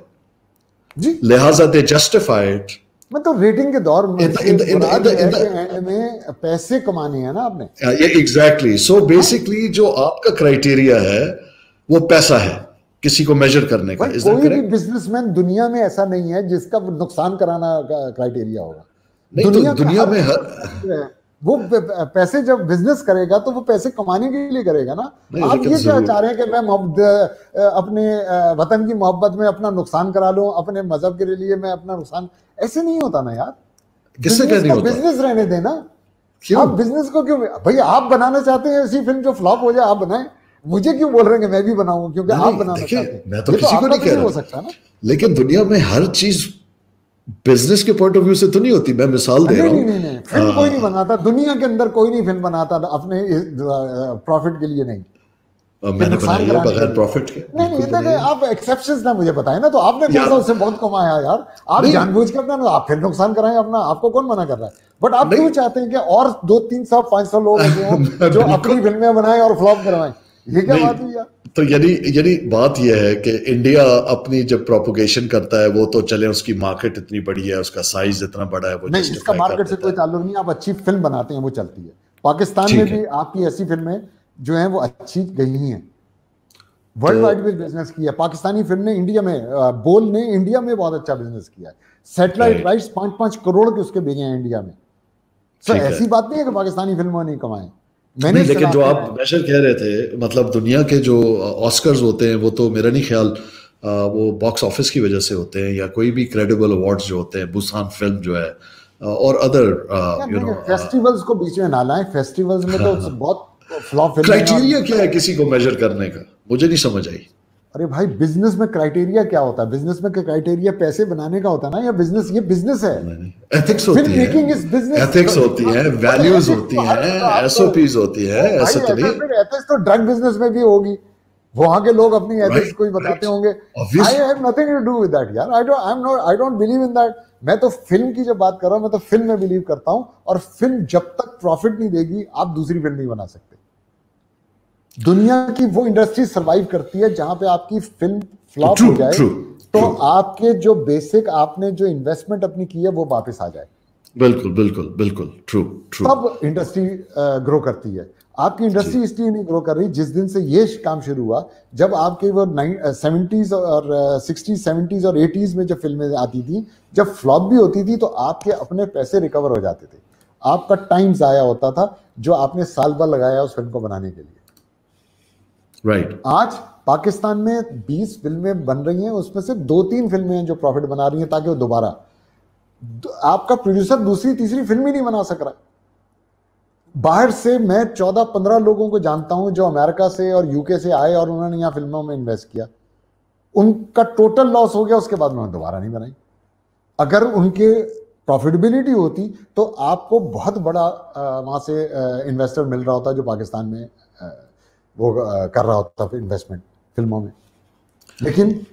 B: जी,
A: लिहाजा दे जस्टिफाइड।
B: मतलब रेटिंग के दौर में एंड में पैसे कमाने हैं ना आपने,
A: ये एग्जैक्टली। सो बेसिकली जो आपका क्राइटेरिया है वो पैसा है किसी को मेजर करने का।
B: कोई भी बिजनेसमैन दुनिया में ऐसा नहीं है जिसका नुकसान कराना क्राइटेरिया होगा।
A: नहीं तो दुनिया में हर
B: वो पैसे जब बिजनेस करेगा तो वो पैसे कमाने के लिए करेगा ना। आप ये क्या चाह रहे हैं कि मैं अपने वतन की मोहब्बत में अपना नुकसान करा लूं, अपने मजहब के लिए मैं अपना नुकसान, ऐसे नहीं होता ना यार।
A: किससे क्या नहीं होता?
B: बिजनेस रहने देना। आप बिजनेस को क्यों, भैया आप बनाना चाहते हैं ऐसी फिल्म जो फ्लॉप हो जाए, आप बनाएं, मुझे क्यों बोल रहे हैं कि मैं भी बनाऊं क्योंकि आप बनाना चाहते हैं?
A: मैं तो किसी को नहीं कह रहा,
B: हो सकता ना।
A: लेकिन दुनिया में हर चीज बिजनेस के पॉइंट ऑफ व्यू से तो नहीं होती। मैं मिसाल दे रहा हूँ।
B: नहीं, फिल्म कोई नहीं बनाता दुनिया के अंदर, कोई नहीं फिल्म बनाता अपने प्रॉफिट के लिए नहीं।
A: मैंने बनाई है बगैर प्रॉफिट के।
B: नहीं, आप एक्सेप्शंस ना मुझे बताएं ना, तो आपने कौन सा उससे बहुत कमाया यार? आप जानबूझ कर ना आप फिर नुकसान कराएं अपना, आपको कौन मना कर रहा है? बट आप क्यों चाहते हैं कि और 200, 300, 500 लोग जो अपनी फिल्में बनाएं और फ्लॉप करवाएं? ये क्या बात हुई यार?
A: तो यानी बात यह है कि इंडिया अपनी जब प्रोपोगेशन करता है वो तो चले, उसकी मार्केट इतनी बड़ी है, उसका साइज इतना बड़ा है, वो
B: नहीं, इसका मार्केट से कोई ताल्लुक नहीं। आप अच्छी फिल्म बनाते हैं वो चलती है। पाकिस्तान में भी आपकी ऐसी फिल्में जो हैं वो अच्छी गई हैं, वर्ल्ड वाइड भी बिजनेस किया पाकिस्तानी फिल्म ने। इंडिया में बोल ने इंडिया में बहुत अच्छा बिजनेस किया है। सैटेलाइट राइट्स 5-5 करोड़ के उसके बिके हैं इंडिया में। सो ऐसी बात नहीं है कि पाकिस्तानी फिल्मों ने कमाए।
A: मैंने लेकिन जो आप मेजर कह रहे थे, मतलब दुनिया के जो ऑस्कर्स होते हैं वो तो मेरा नहीं ख्याल वो बॉक्स ऑफिस की वजह से होते हैं, या कोई भी क्रेडिबल अवार्ड्स जो होते हैं, बुसान फिल्म जो है और अदर
B: फेस्टिवल्स को बीच में ना लाएं। फेस्टिवल्स में तो बहुत फ्लॉप फिल्म।
A: क्राइटेरिया क्या है किसी को मेजर करने का, मुझे नहीं समझ आई।
B: अरे भाई, बिजनेस में क्राइटेरिया क्या होता है? बिजनेस में क्राइटेरिया पैसे बनाने का होता है ना, या बिजनेस, ये बिजनेस है।
A: एथिक्स होती है, एथिक्स होती है, वैल्यूज होती हैं, एसओपीज होती है। ऐसा तो नहीं,
B: एथिक्स तो ड्रग बिजनेस में भी होगी। वहां के लोग अपनी एथिक्स को ही बताते होंगे। I have nothing to do with that यार। I don't believe in that. मैं तो फिल्म की जब बात कर रहा हूं, मैं तो फिल्म में बिलीव करता हूं, और फिल्म जब तक प्रॉफिट नहीं देगी आप दूसरी फिल्म नहीं बना सकते। दुनिया की वो इंडस्ट्री सरवाइव करती है जहां पे आपकी फिल्म फ्लॉप हो जाए तो आपके जो बेसिक आपने जो इन्वेस्टमेंट अपनी की है वो वापस आ जाए।
A: बिल्कुल बिल्कुल बिल्कुल ट्रू।
B: तब इंडस्ट्री ग्रो करती है। आपकी इंडस्ट्री इसलिए नहीं ग्रो कर रही, जिस दिन से ये काम शुरू हुआ, जब आपके वो 70s और 60s 70s और 80s में जब फिल्में आती थी, जब फ्लॉप भी होती थी तो आपके अपने पैसे रिकवर हो जाते थे। आपका टाइम जाया होता था जो आपने साल भर लगाया उस फिल्म को बनाने के लिए।
A: राइट।
B: आज पाकिस्तान में 20 फिल्में बन रही हैं, उसमें से 2-3 फिल्में हैं जो प्रॉफिट बना रही हैं, ताकि वो दोबारा, आपका प्रोड्यूसर दूसरी तीसरी फिल्म ही नहीं बना सक रहा। बाहर से मैं 14-15 लोगों को जानता हूं जो अमेरिका से और यूके से आए और उन्होंने यहां फिल्मों में इन्वेस्ट किया। उनका टोटल लॉस हो गया, उसके बाद उन्होंने दोबारा नहीं बनाई। अगर उनके प्रॉफिटेबिलिटी होती तो आपको बहुत बड़ा वहां से इन्वेस्टर मिल रहा होता जो पाकिस्तान में वो कर रहा होता इन्वेस्टमेंट फिल्मों में। लेकिन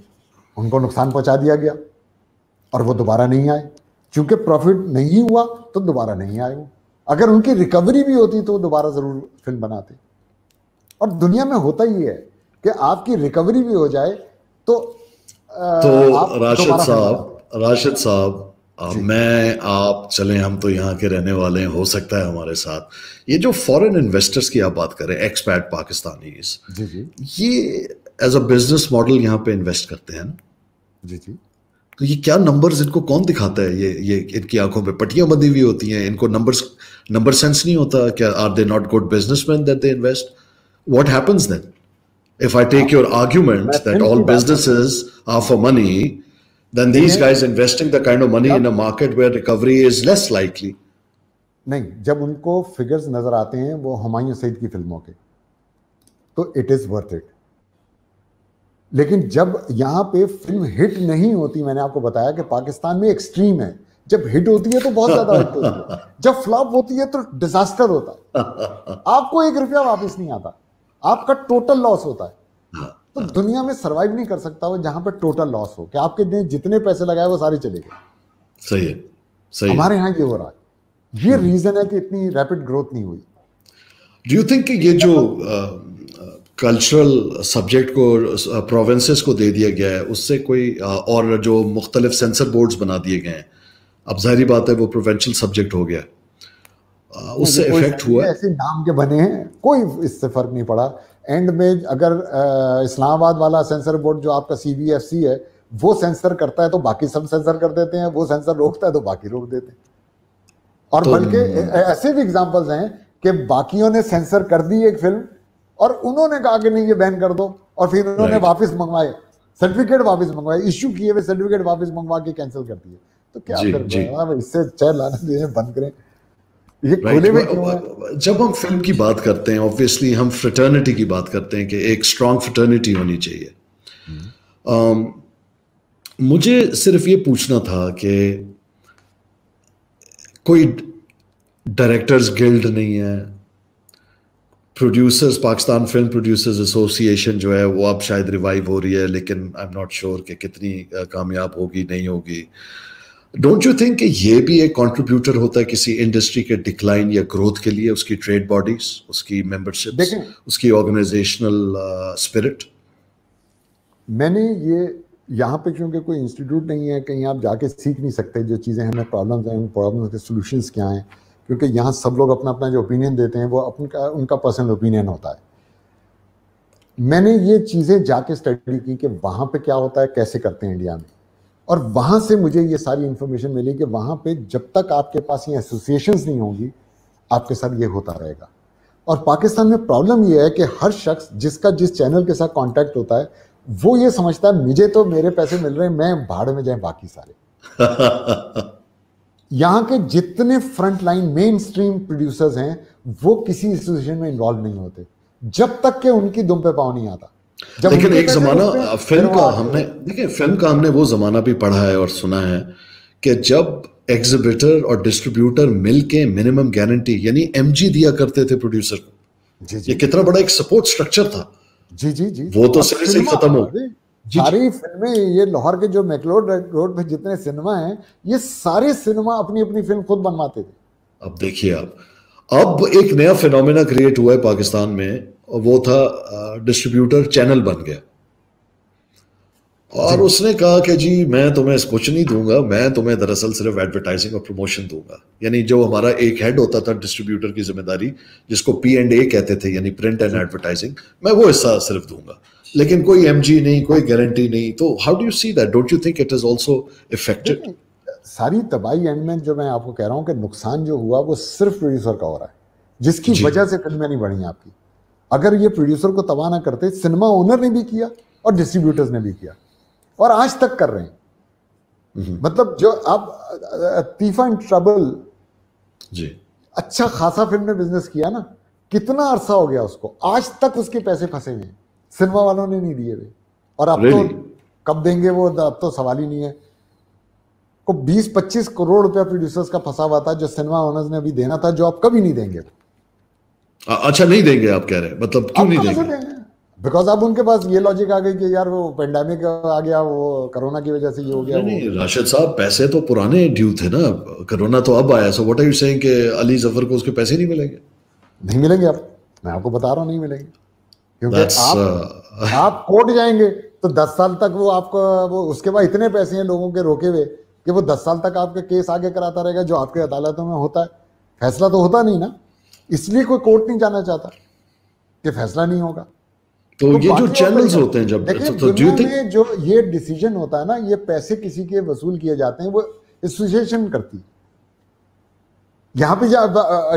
B: उनको नुकसान पहुंचा दिया गया और वो दोबारा नहीं आए। क्योंकि प्रॉफिट नहीं हुआ तो दोबारा नहीं आए वो। अगर उनकी रिकवरी भी होती तो दोबारा जरूर फिल्म बनाते। और दुनिया में होता ही है कि आपकी रिकवरी भी हो जाए तो
A: राशिद साहब मैं आप चलें, हम तो यहाँ के रहने वाले हैं, हो सकता है हमारे साथ ये जो फॉरेन इन्वेस्टर्स की आप बात करें, एक्सपैट पाकिस्तानीज, ये एज अ बिजनेस मॉडल यहाँ पे इन्वेस्ट करते हैं ना।
B: जी।
A: तो ये क्या नंबर्स इनको कौन दिखाता है? ये इनकी आंखों पे पट्टियां बंधी हुई होती हैं, इनको नंबर सेंस नहीं होता क्या? Are they not good businessman that they invest? What happens then if I take your argument that all businesses are for money, then these guys investing the kind of money in a market where recovery is less likely?
B: नहीं, जब उनको figures नजर आते हैं वो हुमायूं सईद की फिल्मों के, तो इट इज वर्थ इट। लेकिन जब यहां पे फिल्म हिट नहीं होती, मैंने आपको बताया कि पाकिस्तान में एक्सट्रीम है, जब हिट होती है तो बहुत ज्यादा हिट होती है, जब फ्लॉप होती है तो डिजास्टर होता है, आपको 1 रुपया वापस नहीं आता, आपका टोटल लॉस होता है। तो दुनिया में सरवाइव नहीं कर सकता वो जहां पे टोटल लॉस हो, कि आपके जितने पैसे लगाए वो सारे चले गए।
A: सही है, सही।
B: हमारे यहाँ ये हो रहा है, ये रीजन है कि इतनी रैपिड ग्रोथ नहीं हुई।
A: डू यू थिंक कि ये जो कल्चरल सब्जेक्ट को प्रोविंसेस को दे दिया गया है उससे कोई और जो मुख्तलिफ सेंसर बोर्ड्स बना दिए गए हैं, अब जाहिर बात है वो प्रोविंशियल सब्जेक्ट हो गया, उससे इफेक्ट हुआ?
B: ऐसे नाम के बने हैं, कोई इससे फर्क नहीं पड़ा। एंड में अगर इस्लामाबाद वाला सेंसर बोर्ड जो आपका CBFC है वो सेंसर करता है तो बाकी सब सेंसर कर देते हैं, वो सेंसर रोकता है तो बाकी रोक देते हैं। और तो बल्कि ऐसे भी एग्जांपल्स हैं कि बाकियों ने सेंसर कर दी एक फिल्म और उन्होंने कहा कि नहीं ये बैन कर दो, और फिर उन्होंने वापस मंगवाए सर्टिफिकेट, वापस मंगवाए, इश्यू किए हुए सर्टिफिकेट वापस मंगवा के कैंसिल कर दिए। तो क्या फिर इससे चाहे लाना देने बंद करें, ये खुले में क्यों है?
A: जब हम फिल्म की बात करते हैं ऑब्वियसली हम फ्रेटर्निटी की बात करते हैं कि एक स्ट्रॉन्ग फ्रेटर्निटी होनी चाहिए। मुझे सिर्फ ये पूछना था कि कोई डायरेक्टर्स गिल्ड नहीं है, producers, Pakistan film producers association जो है वो अब शायद रिवाइव हो रही है, लेकिन आई एम नॉट श्योर कि कितनी कामयाब होगी नहीं होगी। डोंट यू थिंक कि ये भी एक कंट्रीब्यूटर होता है किसी इंडस्ट्री के डिक्लाइन या ग्रोथ के लिए, उसकी ट्रेड बॉडीज, उसकी मेंबरशिप, उसकी ऑर्गेनाइजेशनल स्पिरिट?
B: मैंने ये यहाँ पे क्योंकि कोई इंस्टीट्यूट नहीं है, कहीं आप जाके सीख नहीं सकते जो चीज़ें हमें प्रॉब्लम्स हैं, उन प्रॉब्लम्स के सॉल्यूशंस क्या हैं, क्योंकि यहाँ सब लोग अपना अपना जो ओपिनियन देते हैं वो उनका पर्सनल ओपिनियन होता है। मैंने ये चीज़ें जाके स्टडी की कि वहाँ पे क्या होता है, कैसे करते हैं इंडिया में, और वहाँ से मुझे ये सारी इन्फॉर्मेशन मिली कि वहाँ पे जब तक आपके पास ये एसोसिएशंस नहीं होंगी आपके साथ ये होता रहेगा। और पाकिस्तान में प्रॉब्लम ये है कि हर शख्स जिसका जिस चैनल के साथ कॉन्टैक्ट होता है वो ये समझता है मुझे तो मेरे पैसे मिल रहे हैं, मैं भाड़ में जाए बाकी सारे। यहाँ के जितने front line main stream producers हैं वो किसी एसोसिएशन में इन्वॉल्व नहीं होते जब तक कि उनकी दुम पे पाँव नहीं आता।
A: लेकिन एक जमाना फिल्म का हमने, देखिए फिल्म का हमने वो जमाना भी पढ़ा है और सुना है कि जब एग्जिबिटर और डिस्ट्रीब्यूटर मिलके मिनिमम गारंटी यानी MG दिया करते थे प्रोड्यूसर को। ये कितना बड़ा एक सपोर्ट स्ट्रक्चर था।
B: जी जी जी,
A: वो तो सिरे से खत्म हो।
B: सारी फिल्में, ये लाहौर के जो मैकलोड रोड पे जितने सिनेमा हैं ये सारे सिनेमा अपनी अपनी फिल्म खुद बनवाते थे।
A: अब देखिए अब एक नया फिनोमेना क्रिएट हुआ है पाकिस्तान में, और वो था डिस्ट्रीब्यूटर चैनल बन गया और उसने कहा कि जी मैं तुम्हें कुछ नहीं दूंगा, मैं तुम्हें दरअसल सिर्फ एडवर्टाइजिंग और प्रमोशन दूंगा। यानी जो हमारा एक हेड होता था डिस्ट्रीब्यूटर की जिम्मेदारी, जिसको P&A कहते थे यानी प्रिंट एंड एडवर्टाइजिंग, मैं वो हिस्सा सिर्फ दूंगा, लेकिन कोई MG नहीं, कोई गारंटी नहीं। तो how do you see that? Don't you think it is also affected?
B: सारी तबाही एंड में जो मैं आपको कह रहा हूं कि नुकसान जो हुआ वो सिर्फ प्रोड्यूसर का हो रहा है, जिसकी वजह से फिल्में नहीं बढ़ी आपकी। अगर ये प्रोड्यूसर को तबाह ना करते, सिनेमा ओनर ने भी किया और डिस्ट्रीब्यूटर्स ने भी किया और आज तक कर रहे हैं। मतलब जो आप तीफा इन ट्रबल
A: जी
B: अच्छा खासा फिल्म में बिजनेस किया ना, कितना अरसा हो गया उसको, आज तक उसके पैसे फंसे हुए हैं, सिनेमा वालों ने नहीं दिए हुए। और अब तो कब देंगे वो, अब तो सवाल ही नहीं है। को 20-25 करोड़ रुपया प्रोड्यूसर्स का फंसा हुआ था जो सिनेमा ओनर्स ने अभी देना था, जो अब कभी नहीं देंगे।
A: अच्छा नहीं देंगे आप कह रहे हैं? मतलब क्यों नहीं देंगे?
B: बिकॉज अब उनके पास ये लॉजिक आ गई कि यार वो पेंडेमिक आ गया, वो कोरोना की वजह से ये हो गया।
A: नहीं राशिद साहब, पैसे तो पुराने ड्यू थे ना, कोरोना तो अब आया। So what are you saying कि अली जफर को उसके पैसे नहीं मिलेंगे?
B: नहीं मिलेंगे। अब मैं आपको बता रहा हूँ नहीं मिलेंगे, क्योंकि आप कोर्ट जाएंगे तो 10 साल तक वो आपको, वो उसके बाद इतने पैसे हैं लोगों के रोके हुए कि वो 10 साल तक आपके केस आगे कराता रहेगा, जो आपके अदालतों में होता है। फैसला तो होता नहीं ना, इसलिए कोई कोर्ट नहीं जाना चाहता कि फैसला नहीं होगा।
A: तो ये जो चैनल्स होते हैं, जब
B: तो दुनिया में जो ये डिसीजन होता है ना, ये पैसे किसी के वसूल किए जाते हैं, वो एसोसिएशन करती है। यहाँ पे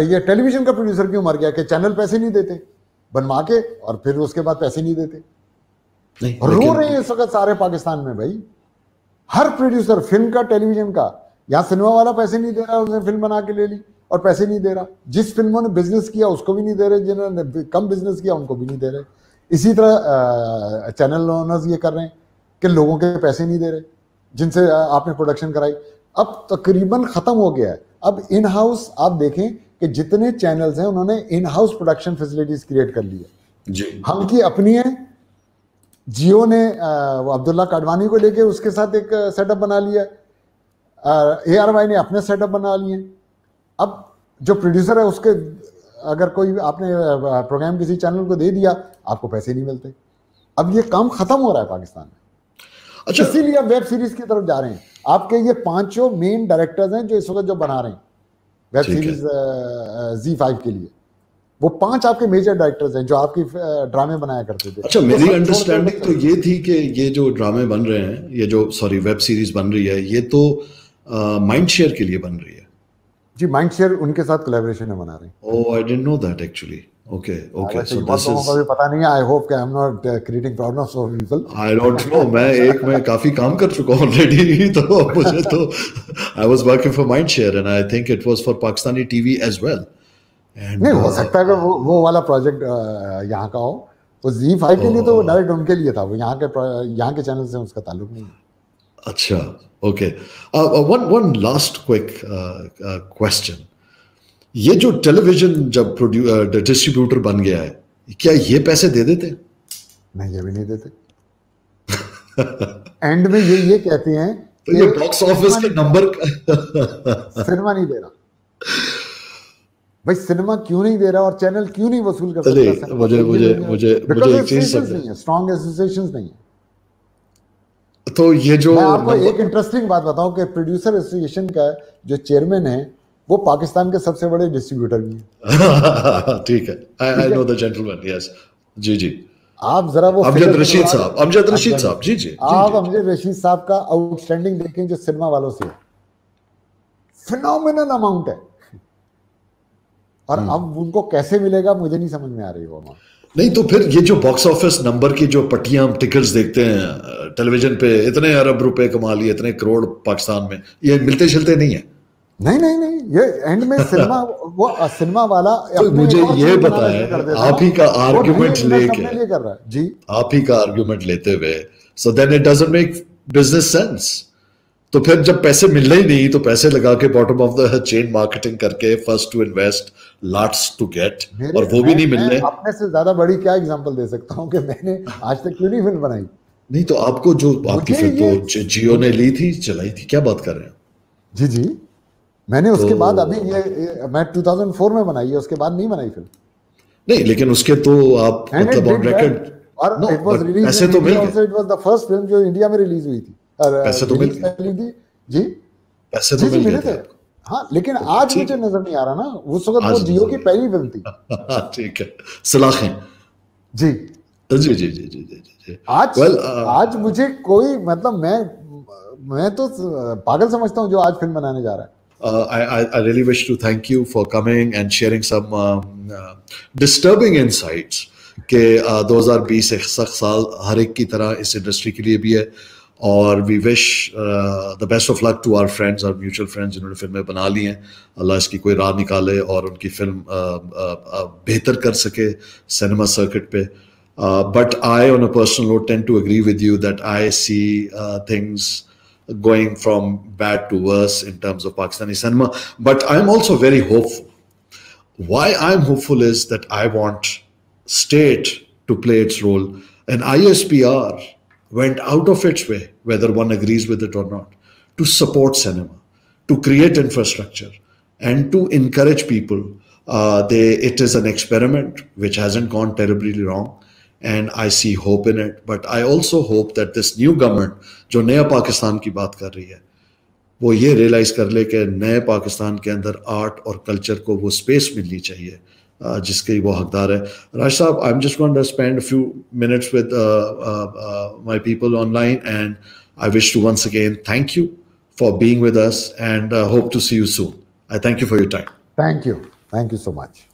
B: ये टेलीविजन का प्रोड्यूसर क्यों मर गया कि चैनल पैसे नहीं देते बनवा के, और फिर उसके बाद पैसे नहीं देते। रो रहे हैं इस वक्त सारे पाकिस्तान में भाई, हर प्रोड्यूसर फिल्म का, टेलीविजन का। यहाँ सिनेमा वाला पैसे नहीं दे रहा, उसने फिल्म बना के ले ली और पैसे नहीं दे रहा। जिस फिल्मों ने बिजनेस किया उसको भी नहीं दे रहे, जिन्होंने कम बिजनेस किया उनको भी नहीं दे रहे। इसी तरह चैनल ओनर्स ये कर रहे हैं कि लोगों के पैसे नहीं दे रहे जिनसे आपने प्रोडक्शन कराई। अब तकरीबन खत्म हो गया है। अब इन हाउस आप देखें कि जितने चैनल्स हैं उन्होंने in house production facilities create कर ली है
A: जी।
B: हम की अपनी है। जियो ने अब्दुल्ला काडवानी को लेके उसके साथ एक सेटअप बना लिया, ARY ने अपने सेटअप बना लिए। अब जो प्रोड्यूसर है उसके अगर कोई आपने प्रोग्राम किसी चैनल को दे दिया, आपको पैसे नहीं मिलते। अब ये काम खत्म हो रहा है पाकिस्तान में। अच्छा, इसीलिए अब वेब सीरीज की तरफ जा रहे हैं। आपके ये 5 मेन डायरेक्टर्स हैं जो इस वक्त जो बना रहे हैं वेब सीरीज Z5 के लिए, वो 5 आपके मेजर डायरेक्टर्स हैं जो आपकी ड्रामे बनाया करते थे।
A: अच्छा, मेरी अंडरस्टैंडिंग तो ये थी कि ये जो ड्रामे बन रहे हैं, ये जो वेब सीरीज बन रही है, ये तो माइंड शेयर के लिए बन रही है।
B: जी, माइंड शेयर उनके साथ कोलैबोरेशन में बना रहे हैं।
A: Oh, I didn't know that actually. Okay, so this is,
B: मुझे पता नहीं है। आई होप कि I am not creating problems for people.
A: I don't know. मैं काफी काम कर चुका हूं ऑलरेडी, तो मुझे तो I was working for Mindshare and I think it was for Pakistani TV as well.
B: नहीं हो सकता है कि वो वाला प्रोजेक्ट यहाँ का हो। वो Z5 के लिए तो डायरेक्ट उनके लिए था, वो यहाँ के चैनल से उसका ताल्लुक नहीं है।
A: अच्छा, okay. One last quick question, ये जो टेलीविजन जब डिस्ट्रीब्यूटर बन गया है, क्या ये पैसे दे देते?
B: नहीं, ये भी नहीं देते। एंड में ये कहते हैं
A: तो ये बॉक्स ऑफिस के नंबर
B: सिनेमा नहीं दे रहा। भाई सिनेमा क्यों नहीं दे रहा और चैनल क्यों नहीं वसूल कर सकता?
A: मुझे एक चीज
B: नहीं है, स्ट्रॉन्ग एसोसिएशंस नहीं है।
A: तो ये जो
B: मैं आपको एक इंटरेस्टिंग बात बताऊं कि प्रोड्यूसर एसोसिएशन का जो चेयरमैन है वो पाकिस्तान के सबसे बड़े डिस्ट्रीब्यूटर भी हैं।
A: ठीक है, I know the gentleman, yes. जी जी।
B: आप जरा वो
A: अमजद रशीद साहब, जी जी।
B: आप अमजद रशीद साहब का आउटस्टैंडिंग देखें जो सिनेमा वालों से, फिनोमिनल अमाउंट है। और अब उनको कैसे मिलेगा मुझे नहीं समझ में आ रही वो अमाउंट।
A: नहीं तो फिर ये जो बॉक्स ऑफिस नंबर की जो पट्टियां हम टिकट्स देखते हैं टेलीविजन पे, इतने अरब रुपए कमा लिए, इतने करोड़ पाकिस्तान में, ये मिलते चलते नहीं है।
B: नहीं, ये एंड में सिनेमा वो सिनेमा वाला
A: तो मुझे ये बताएं, आप ही का आर्गुमेंट लेके
B: कर रहा है जी,
A: आप ही का आर्गुमेंट लेते हुए, so then it doesn't make business sense. तो फिर जब पैसे मिल ही नहीं, तो पैसे लगा के bottom of the chain marketing करके first to invest last to get, और वो भी नहीं मिल रहे।
B: अपने से ज्यादा बड़ी क्या एग्जांपल दे सकता हूं कि मैंने आज तक क्यों नहीं फिल्म बनाई?
A: नहीं तो आपको जो आपकी फिल्म तो जियो ने ली थी, चलाई थी, क्या बात कर रहे हैं?
B: जी, मैंने उसके बाद अभी ये मैं 2004 में बनाई है, उसके बाद नहीं बनाई फिल्म।
A: नहीं, लेकिन उसके तो आप मतलब ऑन रिकॉर्ड,
B: और इट वाज रिलीज,
A: ऐसे तो मिल गए।
B: It was the first film जो इंडिया में रिलीज हुई थी।
A: पैसे तो मिल गए
B: जी,
A: पैसे तो मिल गए थे।
B: हाँ, लेकिन आज मुझे नजर नहीं आ रहा ना, उस वक्त वो जियो की पहली फिल्म थी।
A: ठीक है, सलाखें।
B: जी
A: जी जी जी जी जी जी।
B: आज मुझे कोई मतलब मैं तो पागल समझता हूँ जो आज फिल्म बनाने जा रहा है।
A: I really wish to thank you for coming and sharing some disturbing insights कि 2020 एक सख्त साल हर एक की तरह इस इंडस्ट्री के लिए भी है, और we wish the best of luck to our friends, our mutual friends जिन्होंने फिल्में बना ली हैं। अल्लाह इसकी कोई राह निकाले और उनकी फिल्म बेहतर कर सके सिनेमा सर्किट पे। But I on a personal note tend to agree with you that I see things going from bad to worse in terms of Pakistani cinema, but I'm also very hopeful. Why I'm hopeful is that I want state to play its role, and ISPR went out of its way, whether one agrees with it or not, to support cinema, to create infrastructure, and to encourage people. It is an experiment which hasn't gone terribly wrong, and I see hope in it. But I also hope that this new government, जो नया पाकिस्तान की बात कर रही है, वो ये realise कर ले कि नए पाकिस्तान के अंदर आर्ट और कल्चर को वो स्पेस मिलनी चाहिए जिसके वो हकदार है। राज साहब, I am just going to spend a few minutes with my people online, and I wish to once again thank you for being with us, and hope to see you soon. I thank you for your time.
B: Thank you so much.